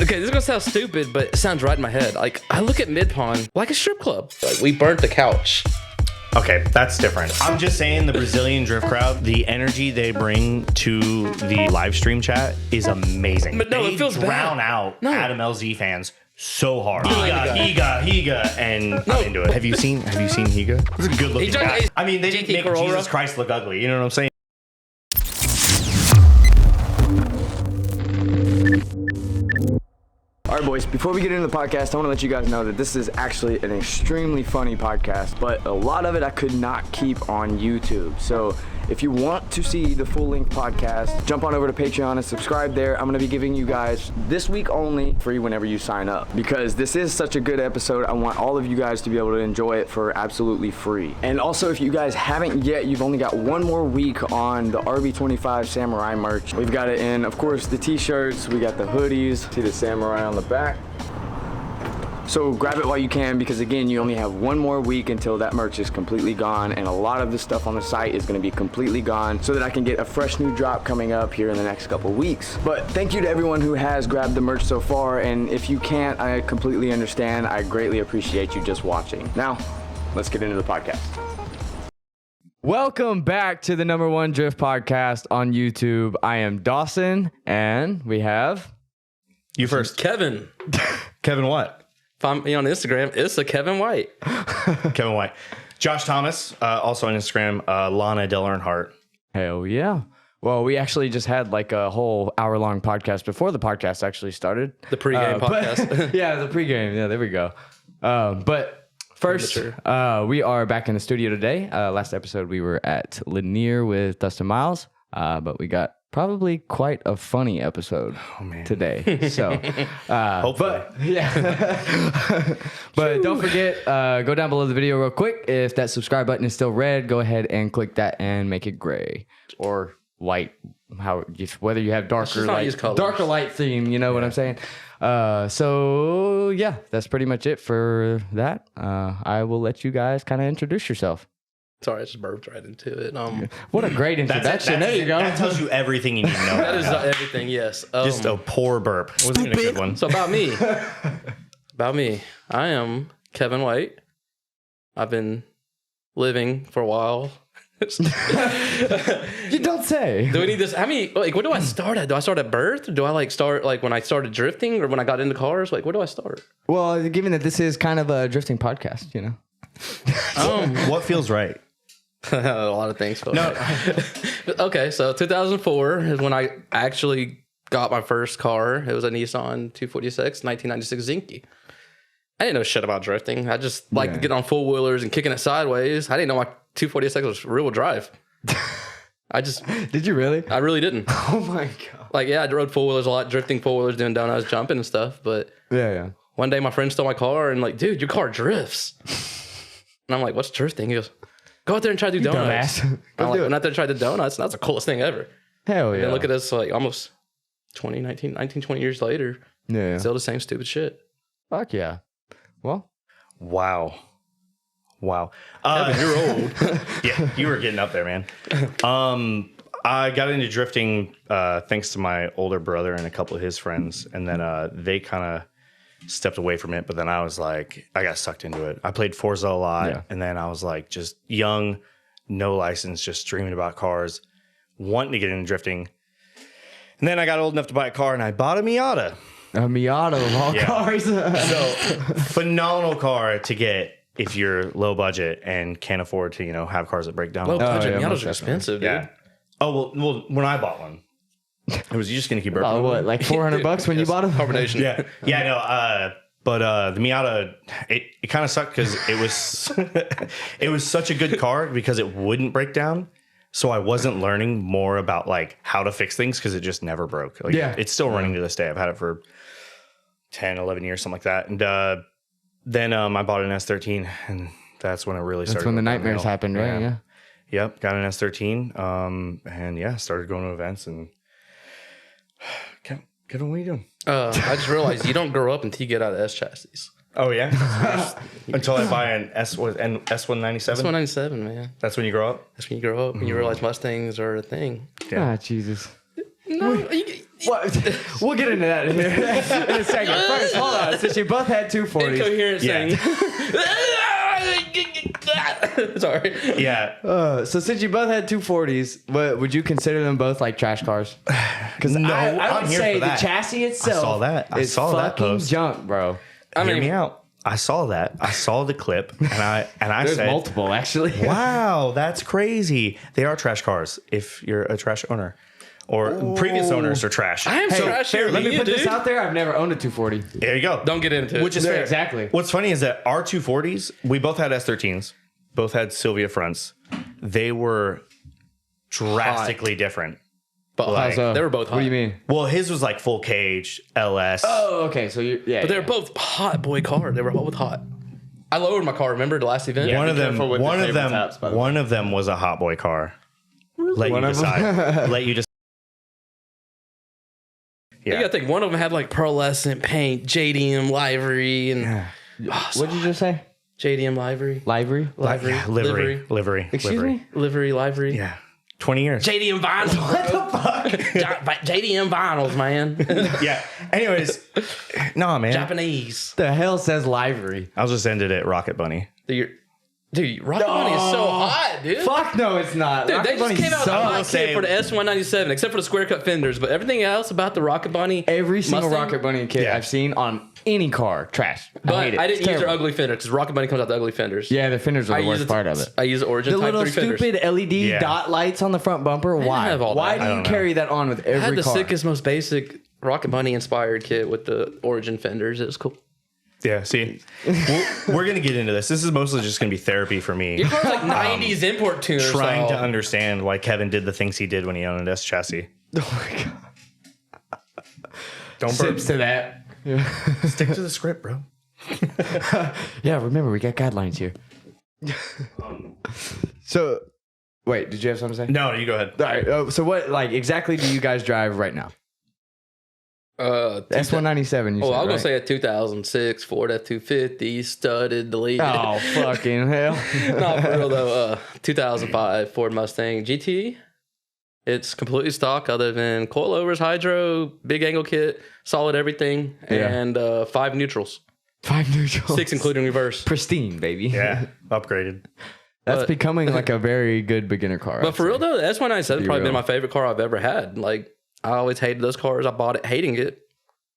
Okay, this is gonna sound stupid, but it sounds right in my head. Like, I look at Midpond like a strip club. Like, we burnt the couch. Okay, that's different. I'm just saying the Brazilian drift crowd, the energy they bring to the live stream chat is amazing. But no, they it feels drown bad. out No. Adam LZ fans so hard. Higa. Higa, and I'm into it. Have you seen Higa? It's a good looking guy. I mean, they didn't make Jesus Christ look ugly. You know what I'm saying? All right, boys, before we get into the podcast, I want to let you guys know that this is actually an extremely funny podcast, but a lot of it I could not keep on YouTube. So if you want to see the full-length podcast, jump on over to Patreon and subscribe there. I'm going to be giving you guys this week only free whenever you sign up, because this is such a good episode. I want all of you guys to be able to enjoy it for absolutely free. And also, if you guys haven't yet, you've only got one more week on the RB25 Samurai merch. We've got it in, of course, the t-shirts, we got the hoodies, see the Samurai on the back. So grab it while you can, because again, you only have one more week until that merch is completely gone, and a lot of the stuff on the site is going to be completely gone, so that I can get a fresh new drop coming up here in the next couple weeks. But thank you to everyone who has grabbed the merch so far, and if you can't, I completely understand. I greatly appreciate you just watching. Now, let's get into the podcast. Welcome back to the #1 Drift Podcast on YouTube. I am Dawson, and we have... You first. Kevin. Kevin what? Find me on Instagram. It's a Kevin White. Kevin White. Josh Thomas, also on Instagram. Lana Del Earnhardt. Hell yeah. Well, we actually just had like a whole hour-long podcast before the podcast actually started. The pregame podcast. Yeah, the pregame. Yeah, there we go. But first, we are back in the studio today. Last episode, we were at Lanier with Dustin Miles, but we got probably quite a funny episode today. So, hopefully. But, yeah. But don't forget, go down below the video real quick. If that subscribe button is still red, go ahead and click that and make it gray or white. Whether you have darker light theme, you know what I'm saying? So yeah, that's pretty much it for that. I will let you guys kind of introduce yourself. Sorry, I just burped right into it. What a great introduction. There you go. That tells you everything you need to know. That is everything, yes. Just a poor burp. Wasn't even a good one. So about me, I am Kevin White. I've been living for a while. You don't say. Do we need this? How many, like, what do I start at? Do I start at birth? Do I like start like when I started drifting or when I got into cars? Like, where do I start? Well, given that this is kind of a drifting podcast, you know. What feels right? A lot of things. No. Okay, so 2004 is when I actually got my first car. It was a Nissan 246, 1996 Zinky. I didn't know shit about drifting. I just liked to get on four wheelers and kicking it sideways. I didn't know my 246 was rear-wheel drive. Did you really? I really didn't. Oh my god. Like, yeah, I rode four wheelers a lot, drifting four wheelers, doing donuts, jumping and stuff. But yeah. One day my friend stole my car and like, dude, your car drifts. And I'm like, what's drifting? He goes, go out there and try to do donuts. I'm like, went out there and tried the donuts, and that's the coolest thing ever. Hell yeah. And look at us, like almost 20 years later. Yeah. Still the same stupid shit. Fuck yeah. Well. Wow. Kevin, you're old. Yeah, you were getting up there, man. I got into drifting thanks to my older brother and a couple of his friends, and then they kind of stepped away from it, but then I was like, I got sucked into it. I played Forza a lot, and then I was like just young, no license, just dreaming about cars, wanting to get into drifting. And then I got old enough to buy a car, and I bought a Miata. A Miata of all cars. So, phenomenal car to get if you're low budget and can't afford to, have cars that break down. Low budget. Miatas are expensive, dude. Yeah. Oh, well, when I bought one, it was, you just going to keep burping. Oh, what, like $400 when you bought it? Carbonation. Yeah, no, but the Miata, it kind of sucked because it was it was such a good car because it wouldn't break down. So I wasn't learning more about like how to fix things because it just never broke. Like, it's still running to this day. I've had it for 10, 11 years, something like that. And then I bought an S13, and that's when it really started. That's when the nightmares happened, right? Yeah. Yep, got an S13, and started going to events. And Kevin, what are you doing? I just realized you don't grow up until you get out of S chassis. Oh yeah, until I buy an S197. S197, man. That's when you grow up. That's when you grow up and you realize Mustangs are a thing. Yeah. Ah, Jesus. No, What? We'll get into that in a second. First, hold on. Since you both had 240s. Incoherent saying. Sorry. Yeah. So since you both had 240s, would you consider them both like trash cars? Because No, I I'm would here say for the that. chassis itself I saw that. I is saw that fucking post. junk, bro. Hear me out. I saw that. I saw the clip, and I There's said, multiple, actually. "Wow, that's crazy." They are trash cars. If you're a trash owner, or previous owners are trash. I am trashier. Let me put this dude. out there. I've never owned a 240. There you go. Don't get into it. Which is Yeah, fair. exactly. What's funny is that our 240s, we both had S13s, both had Sylvia fronts. They were drastically different. But Like, they were both hot. What do you mean? Well, his was like full cage LS. Oh, okay. So yeah. But they were both hot boy cars. They were both hot. I lowered my car. Remember the last event? one of be them, careful with the one of table them, tops, by the way. one of them was a hot boy car. Let One you of them? decide. Let you decide. You gotta think one of them had like pearlescent paint, JDM livery, and What'd you just say? JDM livery, Livery? Yeah, livery. Excuse me? livery, livery. Yeah. 20 years. JDM vinyls. What the fuck? JDM vinyls, man. Yeah. Anyways, no, man. Japanese. The hell says livery? I'll just end it at Rocket Bunny. Dude, Rocket Bunny is so hot, dude. Fuck no, it's not. Dude, Rocket they just Bunny came out with a sucks. hot say- kit for the S197, except for the square cut fenders. But everything else about the Rocket Bunny, Every single Mustang, Rocket Bunny kit Yeah. I've seen on any car, trash. I But hate it. I didn't It's use their terrible. ugly fender because Rocket Bunny comes out the ugly fenders. Yeah, the fenders are I the use worst part of it. I use the Origin The Type little 3 fenders. stupid LED Yeah. dot lights on the front bumper. Why? have all Why that. do I you don't know. carry that on with I had every the car? sickest, most basic Rocket Bunny inspired kit with the Origin fenders. It was cool. Yeah, see, we're going to get into this. This is mostly just going to be therapy for me. Your car's like 90s import tuner. Trying to style. understand why Kevin did the things he did when he owned an S chassis. Oh my god. Don't burp. Sips to that. Stick to the script, bro. Yeah, remember we got guidelines here. So, wait, did you have something to say? No, you go ahead. All right. So what, like, exactly do you guys drive right now? S197. You Oh, said, I was gonna right? say a 2006 Ford F250 studded deleted. Oh fucking hell! No, for real though. 2005 Ford Mustang GT. It's completely stock, other than coilovers, hydro, big angle kit, solid everything, Yeah. and 5 neutrals, 5 neutrals. 6 including reverse. Pristine, baby. Yeah, upgraded. That's But- becoming like a very good beginner car. But for real though, the S197 probably real. been my favorite car I've ever had. Like I always hated those cars. I bought it hating it.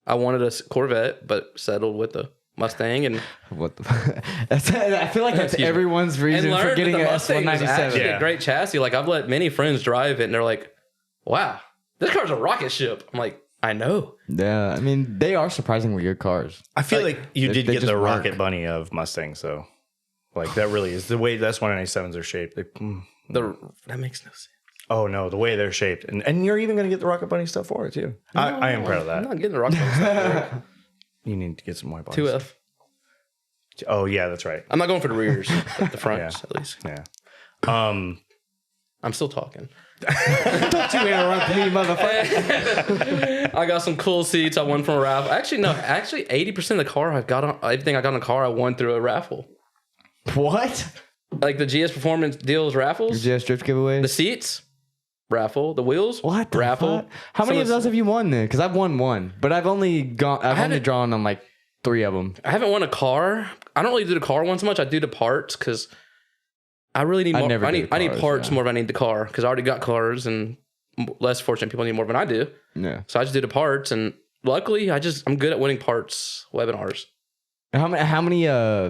I wanted a Corvette, but settled with the Mustang and What the? I feel like that's Excuse me. everyone's reason for learned getting that an the Mustang is actually S197. Yeah. a great chassis. Like I've let many friends drive it, and they're like, "Wow, this car's a rocket ship." I'm like, "I know." Yeah, I mean they are surprisingly good cars. I feel like you they- did they get just the work. Rocket Bunny of Mustangs, though. Like, that really is the way the S197s are shaped. That makes no sense. Oh, no, the way they're shaped. And you're even going to get the Rocket Bunny stuff for it, too. I am proud of I'm that. not getting the rocket stuff. You need to get some white bodies. 2F. Oh, yeah, that's right. I'm not going for the rears, but the fronts at least. Yeah. I'm still talking. Don't you interrupt me, motherfucker. I got some cool seats. I won from a raffle. Actually, no. Actually, 80% of the car I've got on everything I got in the car I won through a raffle. What? Like the GS Performance deals raffles. GS drift giveaways? The seats, raffle. The wheels, What the raffle. fuck? How many Some of those have you won then? Because I've won one, but I've only haven't- drawn on like 3 of them. I haven't won a car. I don't really do the car one so much. I do the parts because I really need I more. never I do need the cars, parts yeah. more than I need the car because I already got cars and less fortunate people need more than I do. Yeah. So I just do the parts and luckily I'm good at winning parts webinars. How many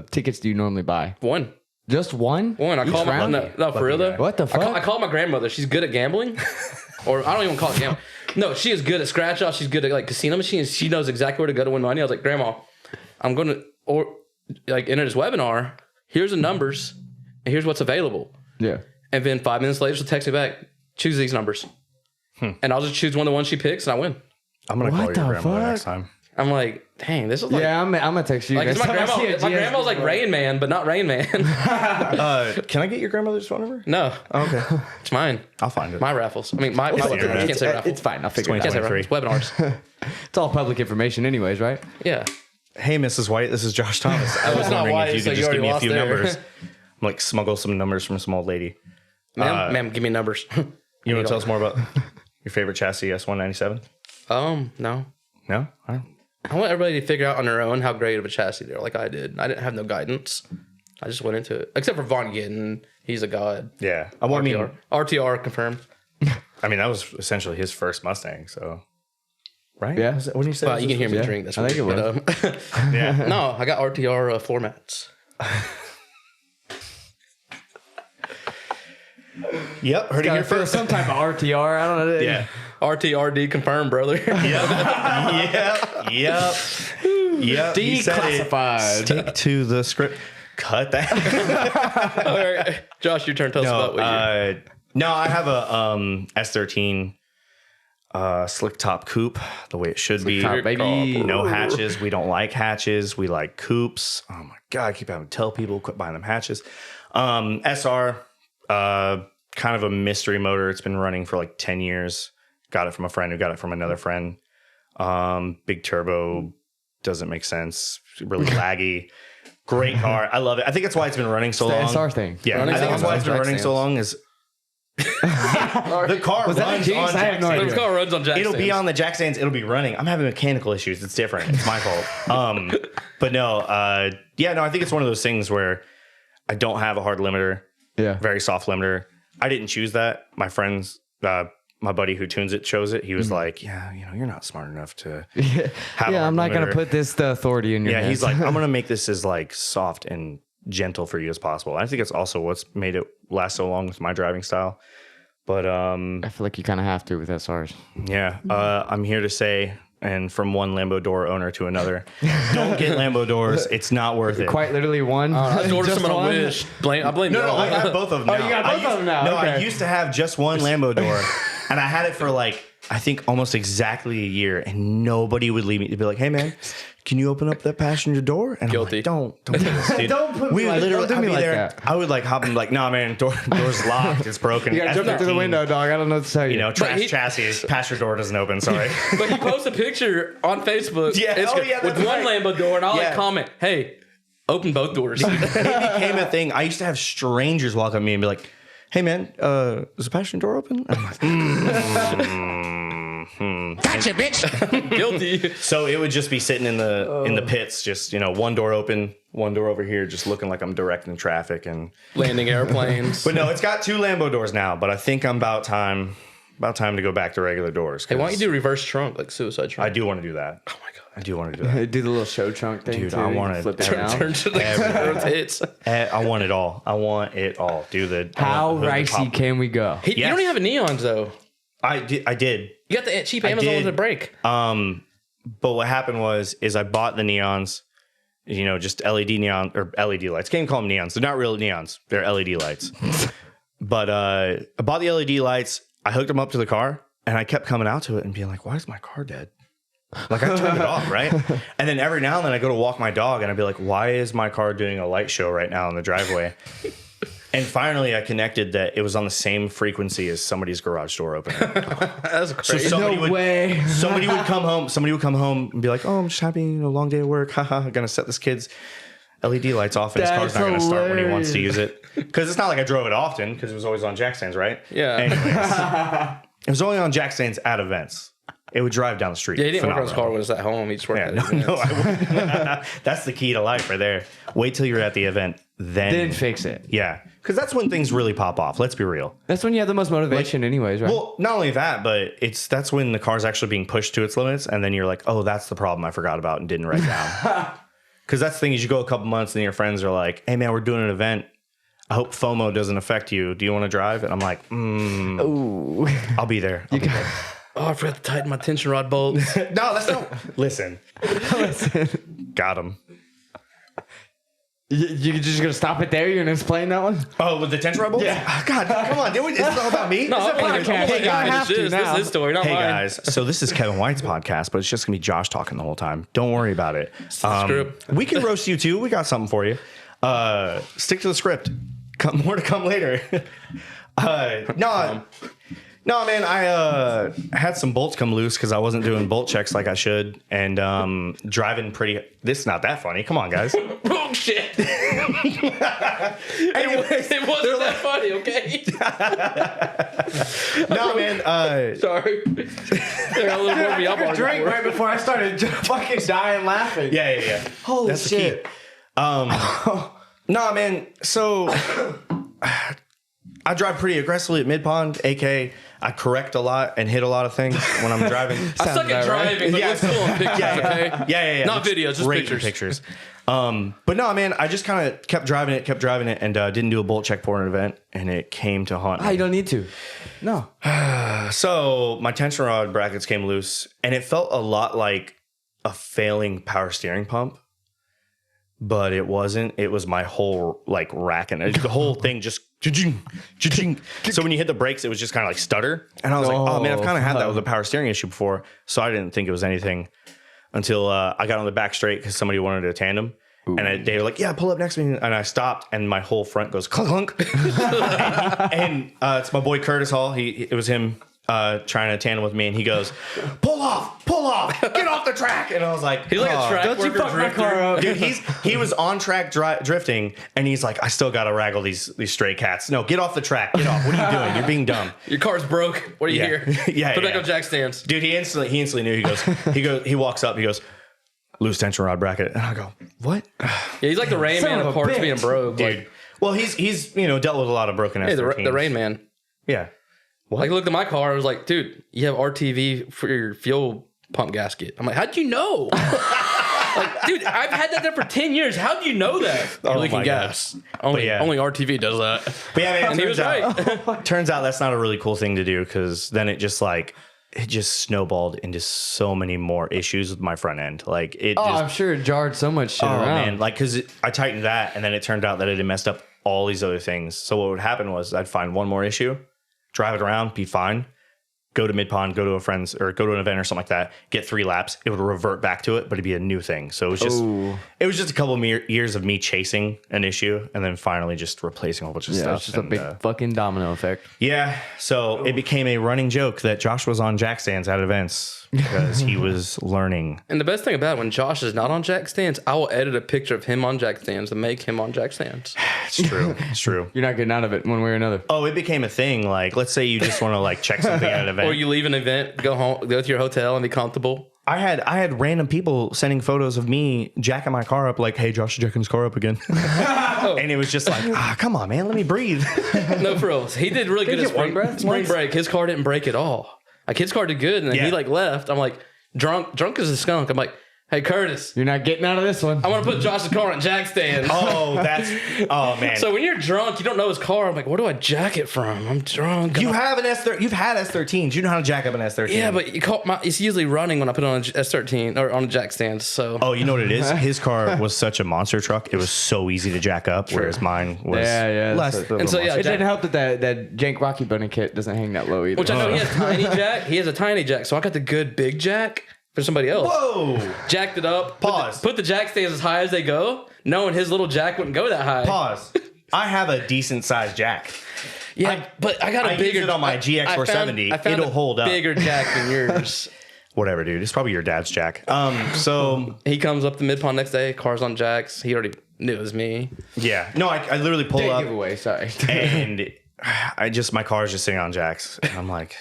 tickets do you normally buy? One. Just one? I Each call my round? no for real though. What the fuck? I call my grandmother. She's good at gambling, or I don't even call it gambling. No, she is good at scratch off. She's good at like casino machines. She knows exactly where to go to win money. I was like, Grandma, I'm going to enter this webinar. Here's the numbers, and here's what's available. Yeah. And then 5 minutes later, she'll text me back. Choose these numbers, and I'll just choose one of the ones she picks, and I win. I'm going to call What your the grandmother fuck? next time. I'm like, dang, this is like. Yeah, I'm gonna text you. Like, it's next my time I grandma. see a My GS grandma's like Rain Man, but not Rain Man. Can I get your grandmother's phone number? No, Okay. it's mine. I'll find it. My raffles. I mean, my the you internet. can't say raffle. It's fine. I'll figure it Can't out. say raffle. It's webinars. It's all public information, anyways, right? Yeah. Hey, Mrs. White, this is Josh Thomas. I was it's not wondering white, if you so could you just give already me a lost few there. numbers. I'm like, smuggle some numbers from some old lady. Ma'am, give me numbers. You want to tell us more about your favorite chassis, S197? No. No? I don't. I want everybody to figure out on their own how great of a chassis they're, like I did. I didn't have no guidance. I just went into it. Except for Von Gittin. He's a god. Yeah. RTR confirmed. I mean, that was essentially his first Mustang, so. Right? Yeah. When you say Well, you can hear me drink. That's I think it weird, but, Yeah. no, I got RTR floor mats. Yep. Heard it here first. Some type of RTR. I don't know. Yeah. RTRD confirmed, brother. Yep. Yep. Declassified. Stick to the script. Cut that. All right. Josh, your turn. Tell us about what you... No, I have a S13 slick top coupe, the way it should be. Top, baby. No hatches. We don't like hatches. We like coupes. Oh my God, I keep having to tell people, quit buying them hatches. SR, kind of a mystery motor. It's been running for like 10 years. Got it from a friend who got it from another friend. Big turbo, doesn't make sense. Really laggy. Great car. I love it. I think that's why it's been running so long. The SR thing. Yeah, I think that's why it's been running so long is the car runs on jack stands. The car runs on jack It'll stands. be on the jack stands. It'll be running. I'm having mechanical issues. It's different. It's my fault. But no, I think it's one of those things where I don't have a hard limiter. Yeah. Very soft limiter. I didn't choose that. My friends, my buddy who tunes it chose it. He was like, yeah, you're not smart enough to have I'm not going to limiter. put the authority in your hands. He's like, I'm going to make this as like soft and gentle for you as possible. I think it's also what's made it last so long with my driving style. But I feel like you kind of have to with SRs. yeah, I'm here to say, and from one Lambo door owner to another, don't get Lambo doors. It's not worth it. Quite literally one. I ordered Just some on one? Wish. I blame No, you. I have both of them now. Oh, you got both of them now. No, Okay. I used to have just one Lambo door, and I had it for like, I think almost exactly a year, and nobody would leave me. They'd be like, hey, man, can you open up that passenger door? And Guilty. I'm like, don't do this, dude. Don't put me like- literally, don't do I'd me be like there. that. I would like hop and be like, nah, man, door's locked. It's broken. You got to jump through the F13, window, dog. I don't know what to tell you. You know, trash he- chassis. Passenger door doesn't open. Sorry. But he posted a picture on Facebook Yeah. Instagram, Oh, yeah, with that's one right. Lambo door, and I'll Yeah. like comment, hey, open both doors. It became a thing. I used to have strangers walk up to me and be like, hey, man, is the passenger door open? And I'm like, Gotcha, bitch. Guilty. So it would just be sitting in the pits, just one door open, one door over here, just looking like I'm directing traffic. And Landing airplanes. but no, it's got two Lambo doors now. But I think I'm about time to go back to regular doors. Hey, why don't you do reverse trunk, like suicide trunk? I do want to do that. Oh my God. I do want to do that. Do the little show trunk thing. Dude, too. I You wanna can flip it turn- around. Turn to the rotates. I want it all. I want it all. Do the How the ricey top- can we go? Hey, you Yes. don't even have neons, though. I did. You got the cheap I Amazon did. with a brake. But what happened was I bought the neons, just LED neon or LED lights. Can't even call them neons. They're not real neons. They're LED lights. But I bought the LED lights. I hooked them up to the car, and I kept coming out to it and being like, "Why is my car dead?" Like I turned it off, right? And then every now and then I go to walk my dog, and I'd be like, "Why is my car doing a light show right now in the driveway?" And finally, I connected that it was on the same frequency as somebody's garage door opening. That's crazy. somebody No would, way. Somebody would come home. Somebody would come home and be like, "Oh, I'm just having a long day at work. Haha, I'm gonna set this kid's LED lights off, and his car's That's not gonna start when he wants to hilarious. use it." Because it's not like I drove it often, because it was always on jack stands, right? Yeah. Anyways, it was only on jack stands at events. It would drive down the street. Yeah, he didn't work on his car Phenomenal. when he was at home. He just worked Yeah, at his no, events. I wouldn't. That's the key to life, right there. Wait till you're at the event, Then fix it. yeah, because that's when things really pop off. Let's be real. That's when you have the most motivation, anyways, right? Well, not only that, but that's when the car's actually being pushed to its limits, and then you're like, oh, that's the problem I forgot about and didn't write down. Because that's the thing is, you go a couple months and your friends are like, hey man, we're doing an event. I hope FOMO doesn't affect you. Do you want to drive? And I'm like, Ooh. I'll be there. I'll be there. Oh, I forgot to tighten my tension rod bolts. No, that's not. Listen. Got him. You just gonna stop it there? You're gonna explain that one? Oh, with the tension rebels? Yeah. Oh, God, come on. Is this all about me? No, Is it I'm podcast? gonna Hey, guys, have to this. This now. is his story, not Hey mine. guys, so this is Kevin White's podcast, but it's just gonna be Josh talking the whole time. Don't worry about it. script. We can roast you too. We got something for you. Stick to the script. More to come later. No, man. I had some bolts come loose because I wasn't doing bolt checks like I should, and driving pretty. This is not that funny. Come on, guys. dog shit. Anyways, it wasn't that funny, okay? No, man. Sorry. They're a little more me up on Drink right before I started fucking dying laughing. Yeah. Holy That's shit. The key. No, man. So I drive pretty aggressively at Midpond, aka I correct a lot and hit a lot of things when I'm driving. I suck at driving, but let's go on pictures, okay? Yeah. Not videos, just pictures. But no, man, I just kind of kept driving it, and didn't do a bolt check for an event, and it came to haunt me. You don't need to. No. So my tension rod brackets came loose, and it felt a lot like a failing power steering pump. But it wasn't. It was my whole like rack, and the whole thing just cha-ching, cha-ching. So when you hit the brakes, it was just kind of like stutter. And I was like, oh man, I've kind of had that with a power steering issue before. So I didn't think it was anything until I got on the back straight because somebody wanted a tandem. Ooh. And they were like, yeah, pull up next to me. And I stopped, and my whole front goes clunk, clunk. and it's my boy Curtis Hall. It was him trying to tandem with me, and he goes, pull off, get off the track. And I was like, he's like a track don't worker you fuck my car up. Dude, he was on track drifting, and he's like, I still got to wrangle these stray cats. No, get off the track. Get off. What are you doing? You're being dumb. Your car's broke. What are you here? Put back on jack stands. Dude, he instantly knew. He walks up, he goes, loose tension rod bracket. And I go, what? Yeah, he's like the Rain Man of parts being broke. Dude. Like, well, he's dealt with a lot of broken S13s. Hey, the Rain Man. Yeah. What? Like, looked at my car. I was like, dude, you have RTV for your fuel pump gasket. I'm like, how'd you know? Like, dude, I've had that there for 10 years. How do you know that? You're leaking gas. Only RTV does that. But yeah, man, and he was right. Turns out that's not a really cool thing to do, because then it just snowballed into so many more issues with my front end. Like I'm sure it jarred so much shit around. Man, like, because I tightened that, and then it turned out that it had messed up all these other things. So what would happen was I'd find one more issue, drive it around, be fine, go to Midpond, go to a friend's or go to an event or something like that, get 3 laps, it would revert back to it, but it'd be a new thing. So it was just a couple of years of me chasing an issue and then finally just replacing a whole bunch of stuff. It's just a big fucking domino effect. Yeah. So it became a running joke that Josh was on jack stands at events because he was learning. And the best thing about it, when Josh is not on jack stands, I will edit a picture of him on jack stands and make him on jack stands. It's true. It's true. You're not getting out of it one way or another. Oh, it became a thing. Like, let's say you just want to like check something at an event. Or you leave an event, go home, go to your hotel and be comfortable. I had random people sending photos of me jacking my car up, like, hey, Josh is jacking his car up again. And it was just like, come on, man, let me breathe. No, for real. He did really good at spring break. His car didn't break at all. Like, his car did good, and then he like left. I'm like, drunk as a skunk. I'm like, hey, Curtis, you're not getting out of this one. I want to put Josh's car on jack stands. Oh, man. So when you're drunk, you don't know his car. I'm like, where do I jack it from? I'm drunk. You've had S13s. You know how to jack up an S13. Yeah, but it's usually running when I put it on an S13 or on a jack stand. So. Oh, you know what it is? His car was such a monster truck. It was so easy to jack up, whereas mine was less. And so it didn't help that Jank Rocky Bunny kit doesn't hang that low either. Which I know he has tiny jack. He has a tiny jack. So I got the good big jack for somebody else. Whoa! Jacked it up. Pause. Put the jack stands as high as they go, knowing his little jack wouldn't go that high. Pause. I have a decent sized jack. Yeah, but I got a bigger. Use it on my GX470. It'll hold up. Bigger jack than yours. Whatever, dude. It's probably your dad's jack. So he comes up to Midpond next day. Car's on jacks. He already knew it was me. Yeah. No, I literally pull up. Giveaway. Sorry. And my car's just sitting on jacks, and I'm like.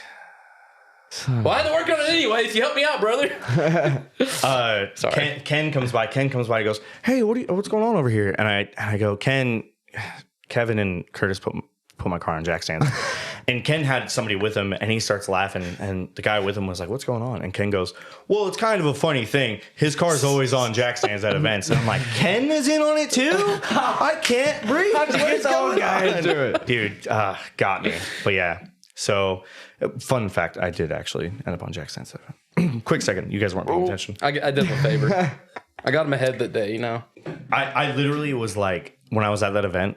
Well, I had to work on it anyways. You help me out, brother. Sorry. Ken comes by. He goes, "Hey, what's going on over here?" And I go, Kevin and Curtis put my car on jack stands, and Ken had somebody with him, and he starts laughing, and the guy with him was like, "What's going on?" And Ken goes, "Well, it's kind of a funny thing. His car's always on jack stands at events." And I'm like, "Ken is in on it too? I can't breathe. How'd you get the old guy into it, dude? Got me." But yeah. So, fun fact, I did actually end up on jack stands. Quick second, you guys weren't paying attention. I did him a favor. I got him ahead that day, you know. I literally was like, when I was at that event,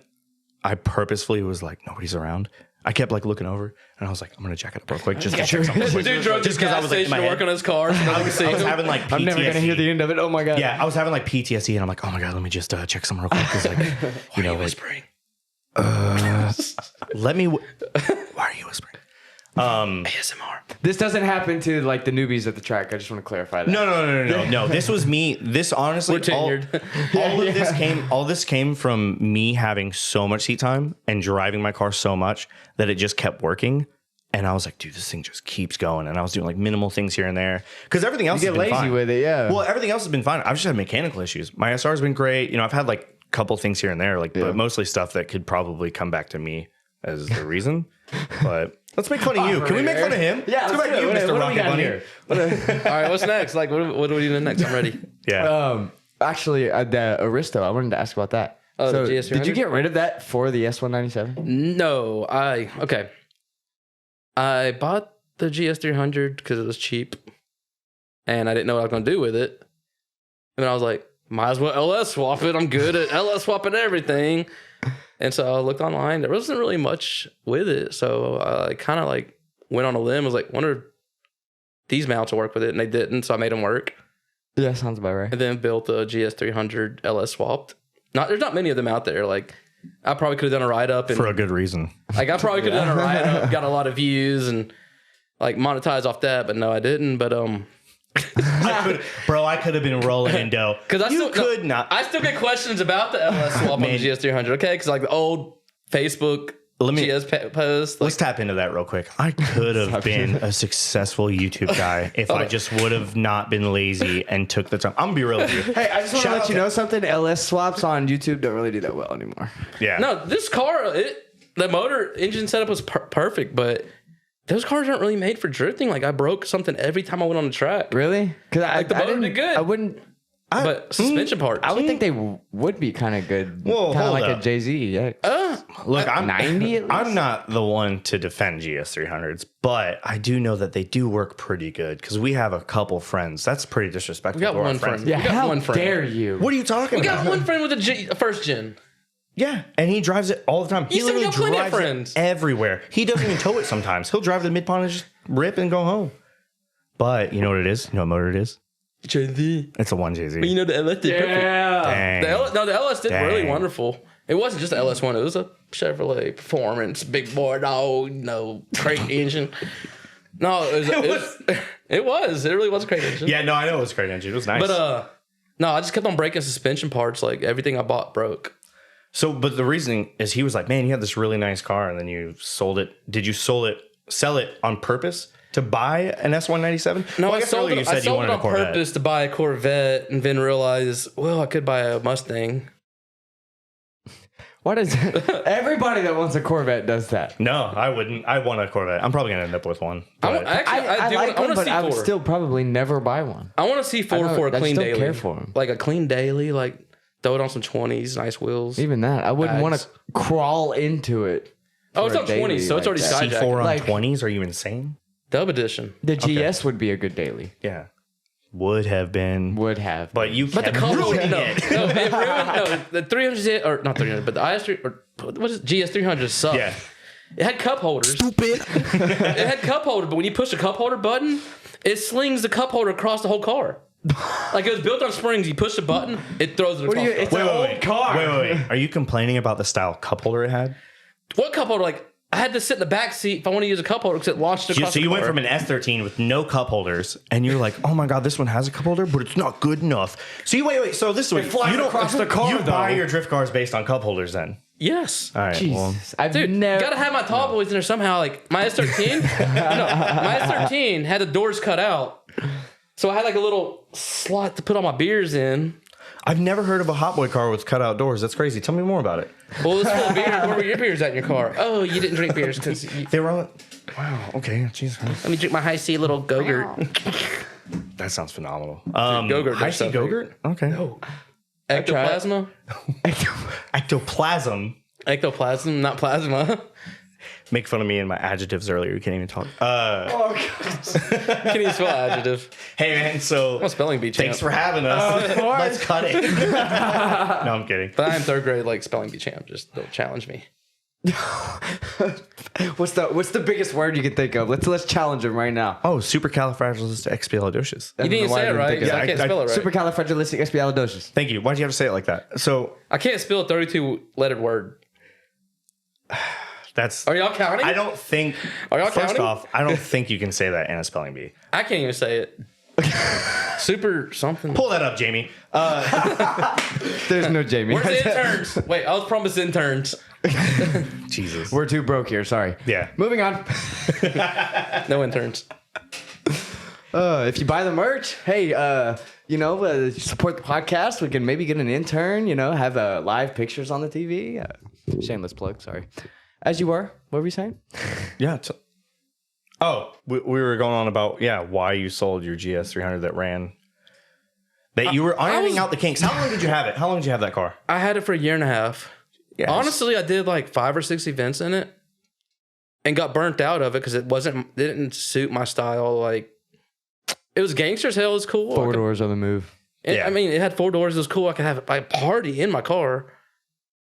I purposefully was like, nobody's around. I kept like looking over, and I was like, I'm gonna jack it up real quick just to check something. Dude drove just because I was like, to work on his car. So I was having like PTSD. I'm never gonna hear the end of it. Oh my god. Yeah, I was having like PTSD, and I'm like, oh my god, let me just check something real quick. Cause like, why are you whispering? Why are you whispering? ASMR. This doesn't happen to like the newbies at the track. I just want to clarify that. No. This was me. This honestly, We're tenured. all this came from me having so much seat time and driving my car so much that it just kept working. And I was like, dude, this thing just keeps going. And I was doing like minimal things here and there because everything else has been fine. You get lazy with it, yeah. Well, everything else has been fine. I've just had mechanical issues. My SR has been great. You know, I've had like a couple things here and there, like, but mostly stuff that could probably come back to me as the reason. But let's make fun of you. Can we make fun of him? Yeah, let's go back to you, Mr. Rocket Bunny. All right, what's next? Like, what do we do next? I'm ready. Yeah. Actually, the Aristo, I wanted to ask about that. Oh, so, the GS300? did you get rid of that for the S197? No, I bought the GS300 because it was cheap, and I didn't know what I was going to do with it. And I was like, might as well LS swap it. I'm good at LS swapping everything. And so I looked online. There wasn't really much with it. So I kind of like went on a limb. I was like, wonder if these mounts will work with it. And they didn't. So I made them work. Yeah, sounds about right. And then built the GS300 LS swapped. There's not many of them out there. Like, I probably could have done a write-up. For a good reason. Like, I probably could have done a write-up, got a lot of views, and like monetized off that. But no, I didn't. But I could have been rolling in dough. Because I still get questions about the LS swap on the GS300. Okay, because like the old Facebook GS post. Let's tap into that real quick. I could have been a successful YouTube guy if I just would have not been lazy and took the time. I'm gonna be real with you. Hey, I just want to let you know something. LS swaps on YouTube don't really do that well anymore. Yeah. No, this car, the motor engine setup was perfect, but those cars aren't really made for drifting. Like, I broke something every time I went on the track. Really? Because Like, the motor did good. I wouldn't. But suspension parts. I would think they would be kind of good. Whoa, kind of hold like up. a Jay-Z. Yeah. Look, I'm 90 at least? I'm not the one to defend GS300s, but I do know that they do work pretty good because we have a couple friends. That's pretty disrespectful. We got to our one friends. friend. Yeah, We got how one friend. dare you? What are you talking We about? got one friend with a first gen. Yeah, and he drives it all the time. He You said we literally got plenty of drives friends. it everywhere. He doesn't even tow it sometimes. He'll drive to the Midpond and just rip and go home. But you know what it is? You know what motor it is? JZ. It's a 1JZ. But you know the LS did perfect. Dang. The LS did really Dang. wonderful. It wasn't just the LS1. It was a Chevrolet Performance, big boy dog, crate engine. No, it was. It really was a crate engine. Yeah, no, I know it was a great engine. It was nice. But no, I just kept on breaking suspension parts. Like, everything I bought broke. So, but the reasoning is he was like, man, you had this really nice car and then you sold it. Did you sell it on purpose to buy an S197? No, Well, I guess sold earlier it, you said I you sold wanted it a on Corvette. purpose to buy a Corvette and then realize, well, I could buy a Mustang. What is everybody that wants a Corvette does that? No, I wouldn't. I want a Corvette. I'm probably going to end up with one. I But I want a but I would C4. still probably never buy one. I want a C4 for a I clean just don't daily. care for 'em. Like a clean daily, like throw it on some 20s, nice wheels. Even that, I wouldn't want Bags. to crawl into it. Oh, it's for on a daily 20s, so it's like already that. skyjacked. C4 on Like- 20s? Are you insane? Dub edition. The GS would be a good daily. Yeah. Would have been. Would have. But you But the kept color, ruining no, it. it ruined, the 300, or not 300, but the IS3, or what is it? GS300 sucked. Yeah. It had cup holders. Stupid. It had cup holder, but when you push the cup holder button, it slings the cup holder across the whole car. Like, it was built on springs. You push the button, it throws it across. It's an old car. Wait. Are you complaining about the style cup holder it had? What cup holder? Like, I had to sit in the back seat if I want to use a cup holder because it launched across So the you car. went from an S13 with no cup holders, and you're like, "Oh my god, this one has a cup holder, but it's not good enough." So you wait. So this way, flies you don't across the car, You buy though. your drift cars based on cup holders, then? Yes. All right. Well, Jesus, I've Dude, never. gotta have my tall boys in there somehow. Like, my S13, my S13 had the doors cut out. So I had like a little slot to put all my beers in. I've never heard of a hot boy car with cutout doors. That's crazy. Tell me more about it. Well, this full of beer. Where were your beers at in your car? Oh, you didn't drink beers because They were on. Wow. Okay. Jesus. let me drink my high C little Go-Gurt. That sounds phenomenal. Go-Gurt High does C stuff Go-Gurt. Okay. Ectoplasma? Ectoplasm. Ectoplasm, not plasma. Make fun of me and my adjectives earlier. You can't even talk. Can you spell adjective? Hey man. So I'm a spelling bee champ. thanks for having us. Let's cut it. No, I'm kidding. But I am third grade like spelling bee champ. Just don't challenge me. What's the biggest word you can think of? Let's challenge him right now. Oh, supercalifragilisticexpialidocious. You didn't say it right because I can't spell it right. Supercalifragilisticexpialidocious. Thank you. Why'd you have to say it like that? So I can't spell a 32-lettered word. Are y'all counting? I don't think. Are y'all first counting? off, I don't think you can say that in a spelling bee. I can't even say it. Super something. Pull that up, Jamie. There's no Jamie. Where's the interns? Wait, I was promised interns. Jesus. We're too broke here. Sorry. Yeah. Moving on. No interns. If you buy the merch, hey, support the podcast. We can maybe get an intern. Have live pictures on the TV. Shameless plug. Sorry. As you were. What were you saying? Yeah. We were going on about why you sold your GS300 that ran. That you were ironing out the kinks. How long did you have it? How long did you have that car? I had it for a year and a half. Yes. Honestly, I did like 5 or 6 events in it, and got burnt out of it because it didn't suit my style. Like, it was gangster as hell. It was cool. 4 doors on the move. I mean, it had 4 doors. It was cool. I could have a party in my car,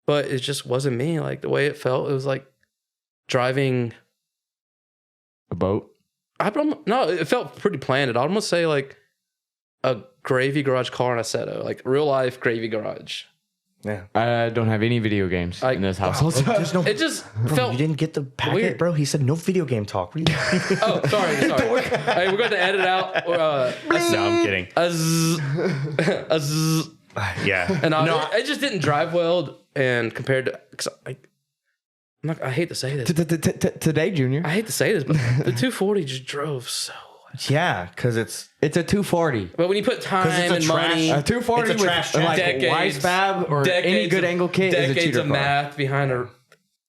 but it just wasn't me. Like, the way it felt, it was like driving a boat. No, it felt pretty planned. I'd almost say like a gravy garage car in a Seto, like real life gravy garage. Yeah, I don't have any video games in this household. There's no. It just felt. You didn't get the packet, weird. bro. He said no video game talk. Oh, sorry. Hey, we're going to edit out. No, I'm kidding. Yeah, and it just didn't drive well. And compared to, I hate to say this. Today, Junior. I hate to say this, but the 240 just drove so. Yeah, because it's a 240. But when you put time and money, a 240 it's a trash with like decades, Fab or any good angle kit is a cheater of car. math behind a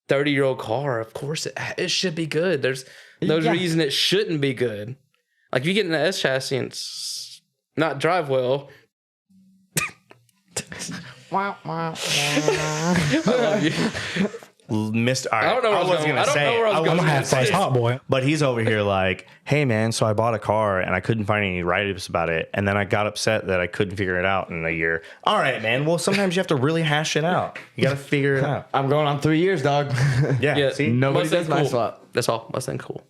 30-year-old car. Of course, it should be good. There's no reason it shouldn't be good. Like, if you get in the S chassis and it's not drive well. Wow. I love you. Missed. All right. I don't know where I was going. I don't know where I was going. I'm a half-size hot boy. But he's over here like, hey, man, so I bought a car and I couldn't find any write-ups about it. And then I got upset that I couldn't figure it out in a year. All right, man. Well, sometimes you have to really hash it out. You got to figure it out. I'm going on 3 years, dog. Yeah. See? Nobody Mustang does my cool. swap. That's all. Mustang cool.